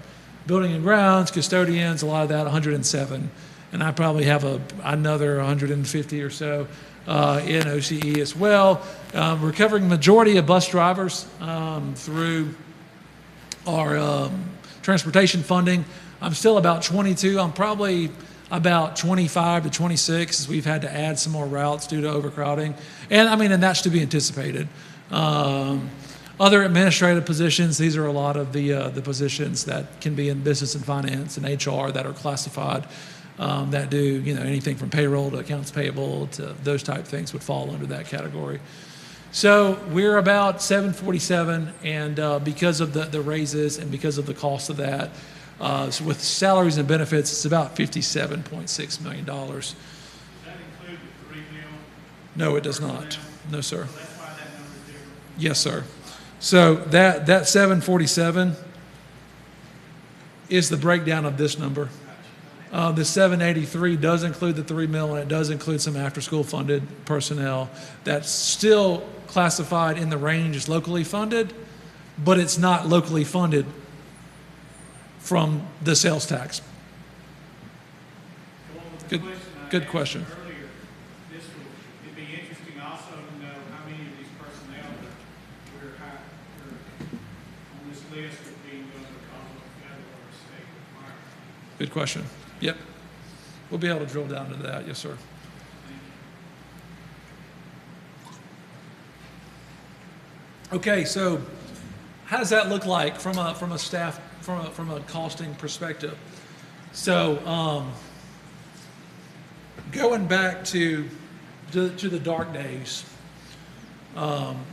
building and grounds, custodians, a lot of that, 107. And I probably have another 150 or so in OCE as well. We're covering majority of bus drivers through our transportation funding. I'm still about 22. I'm probably about 25 to 26 as we've had to add some more routes due to overcrowding. And that's to be anticipated. Other administrative positions, these are a lot of the positions that can be in business and finance and HR that are classified, that do anything from payroll to accounts payable to those type things would fall under that category. So we're about 747, and because of the raises and because of the cost of that, so with salaries and benefits, it's about $57.6 million. Does that include the 3 mil? No, it does not. No, sir. That's why that number is different. Yes, sir. So that 747 is the breakdown of this number. The 783 does include the 3 mil, and it does include some after-school funded personnel that's still classified in the range as locally funded, but it's not locally funded from the sales tax. Good question. Earlier, it'd be interesting also to know how many of these personnel that we're on this list are being done because of federal or state requirement. Good question. Yep. We'll be able to drill down into that. Yes, sir. Okay, so how does that look like from a staff, from a costing perspective? So, going back to the dark days,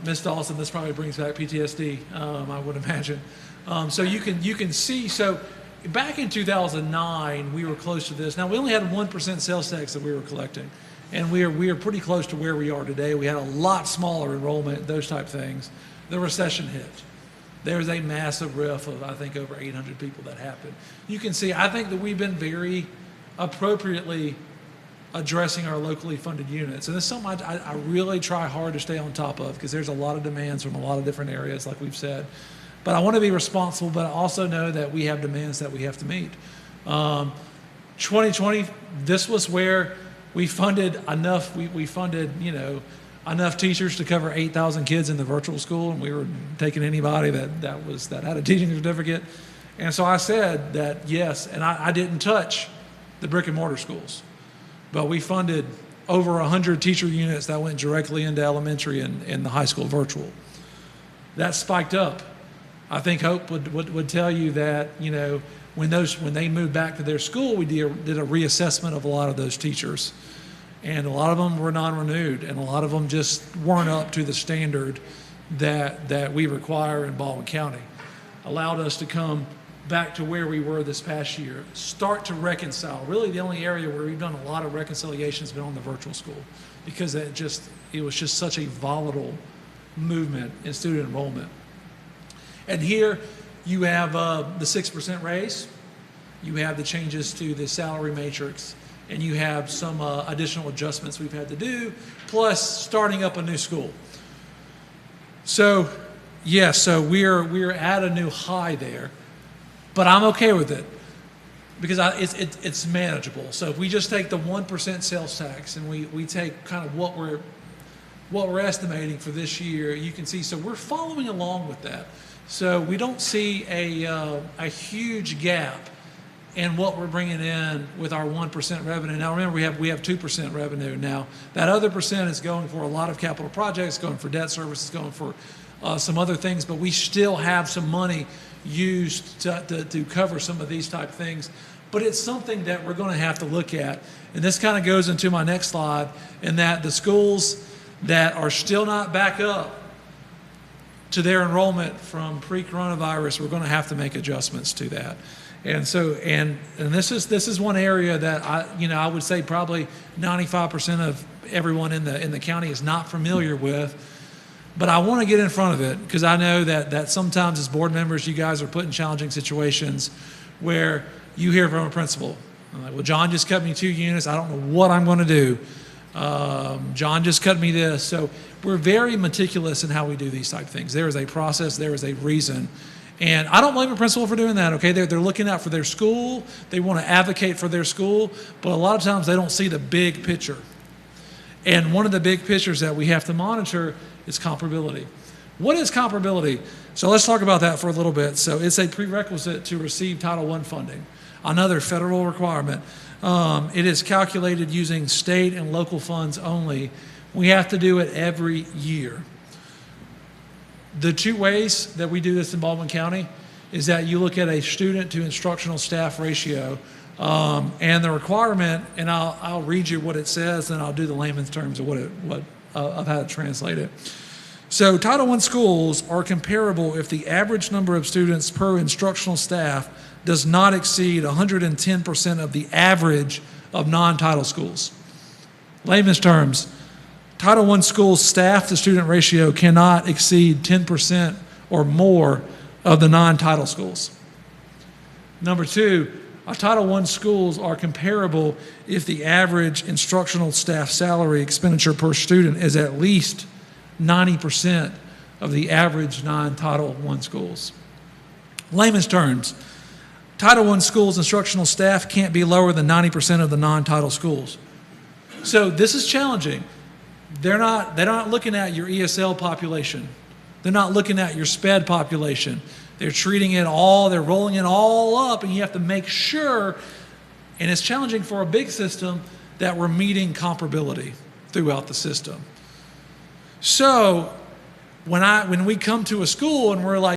Ms. Dawson, this probably brings back PTSD, I would imagine. So you can see, so back in 2009, we were close to this. Now, we only had 1% sales tax that we were collecting, and we are pretty close to where we are today. We had a lot smaller enrollment, those type things. The recession hit. There was a massive rift of, I think, over 800 people that happened. You can see, I think that we've been very appropriately addressing our locally funded units. And it's something I really try hard to stay on top of, because there's a lot of demands from a lot of different areas, like we've said. But I want to be responsible, but I also know that we have demands that we have to meet. 2020, this was where we funded enough, we funded, enough teachers to cover 8,000 kids in the virtual school, and we were taking anybody that had a teaching certificate. And so I said that yes, and I didn't touch the brick and mortar schools, but we funded over 100 teacher units that went directly into elementary and the high school virtual. That spiked up. I think Hope would tell you that, when they moved back to their school, we did a reassessment of a lot of those teachers. And a lot of them were non-renewed, and a lot of them just weren't up to the standard that we require in Baldwin County. Allowed us to come back to where we were this past year, start to reconcile. Really, the only area where we've done a lot of reconciliation has been on the virtual school, because it was just such a volatile movement in student enrollment. And here you have the 6% raise, you have the changes to the salary matrix, and you have some additional adjustments we've had to do, plus starting up a new school. So, yes, so we're at a new high there, but I'm okay with it, because it's manageable. So if we just take the 1% sales tax and we take kind of what we're estimating for this year, you can see, so we're following along with that. So we don't see a huge gap in what we're bringing in with our 1% revenue. Now remember, we have 2% revenue now. That other percent is going for a lot of capital projects, going for debt services, going for some other things, but we still have some money used to cover some of these type things. But it's something that we're going to have to look at. And this kind of goes into my next slide, in that the schools that are still not back up to their enrollment from pre-coronavirus, we're going to have to make adjustments to that. And so, and this is one area that I would say probably 95% of everyone in the county is not familiar with. But I want to get in front of it, because I know that sometimes as board members, you guys are put in challenging situations where you hear from a principal, like, well, John just cut me 2 units. I don't know what I'm going to do. John just cut me this. So we're very meticulous in how we do these type of things. There is a process, there is a reason. And I don't blame a principal for doing that, okay? They're looking out for their school. They want to advocate for their school. But a lot of times they don't see the big picture. And one of the big pictures that we have to monitor is comparability. What is comparability? So let's talk about that for a little bit. So it's a prerequisite to receive Title I funding, another federal requirement. It is calculated using state and local funds only. We have to do it every year. The 2 ways that we do this in Baldwin County is that you look at a student to instructional staff ratio, and the requirement, and I'll read you what it says, and I'll do the layman's terms of of how to translate it. So Title I schools are comparable if the average number of students per instructional staff does not exceed 110% of the average of non-Title schools. Layman's terms, Title I schools staff to student ratio cannot exceed 10% or more of the non-Title schools. Number 2, our Title I schools are comparable if the average instructional staff salary expenditure per student is at least 90% of the average non-Title I schools. Layman's terms, Title I schools instructional staff can't be lower than 90% of the non-Title schools. So this is challenging. They're not looking at your ESL population. They're not looking at your SPED population. They're treating it all, they're rolling it all up, and you have to make sure, and it's challenging for a big system, that we're meeting comparability throughout the system. So when we come to a school and we're like,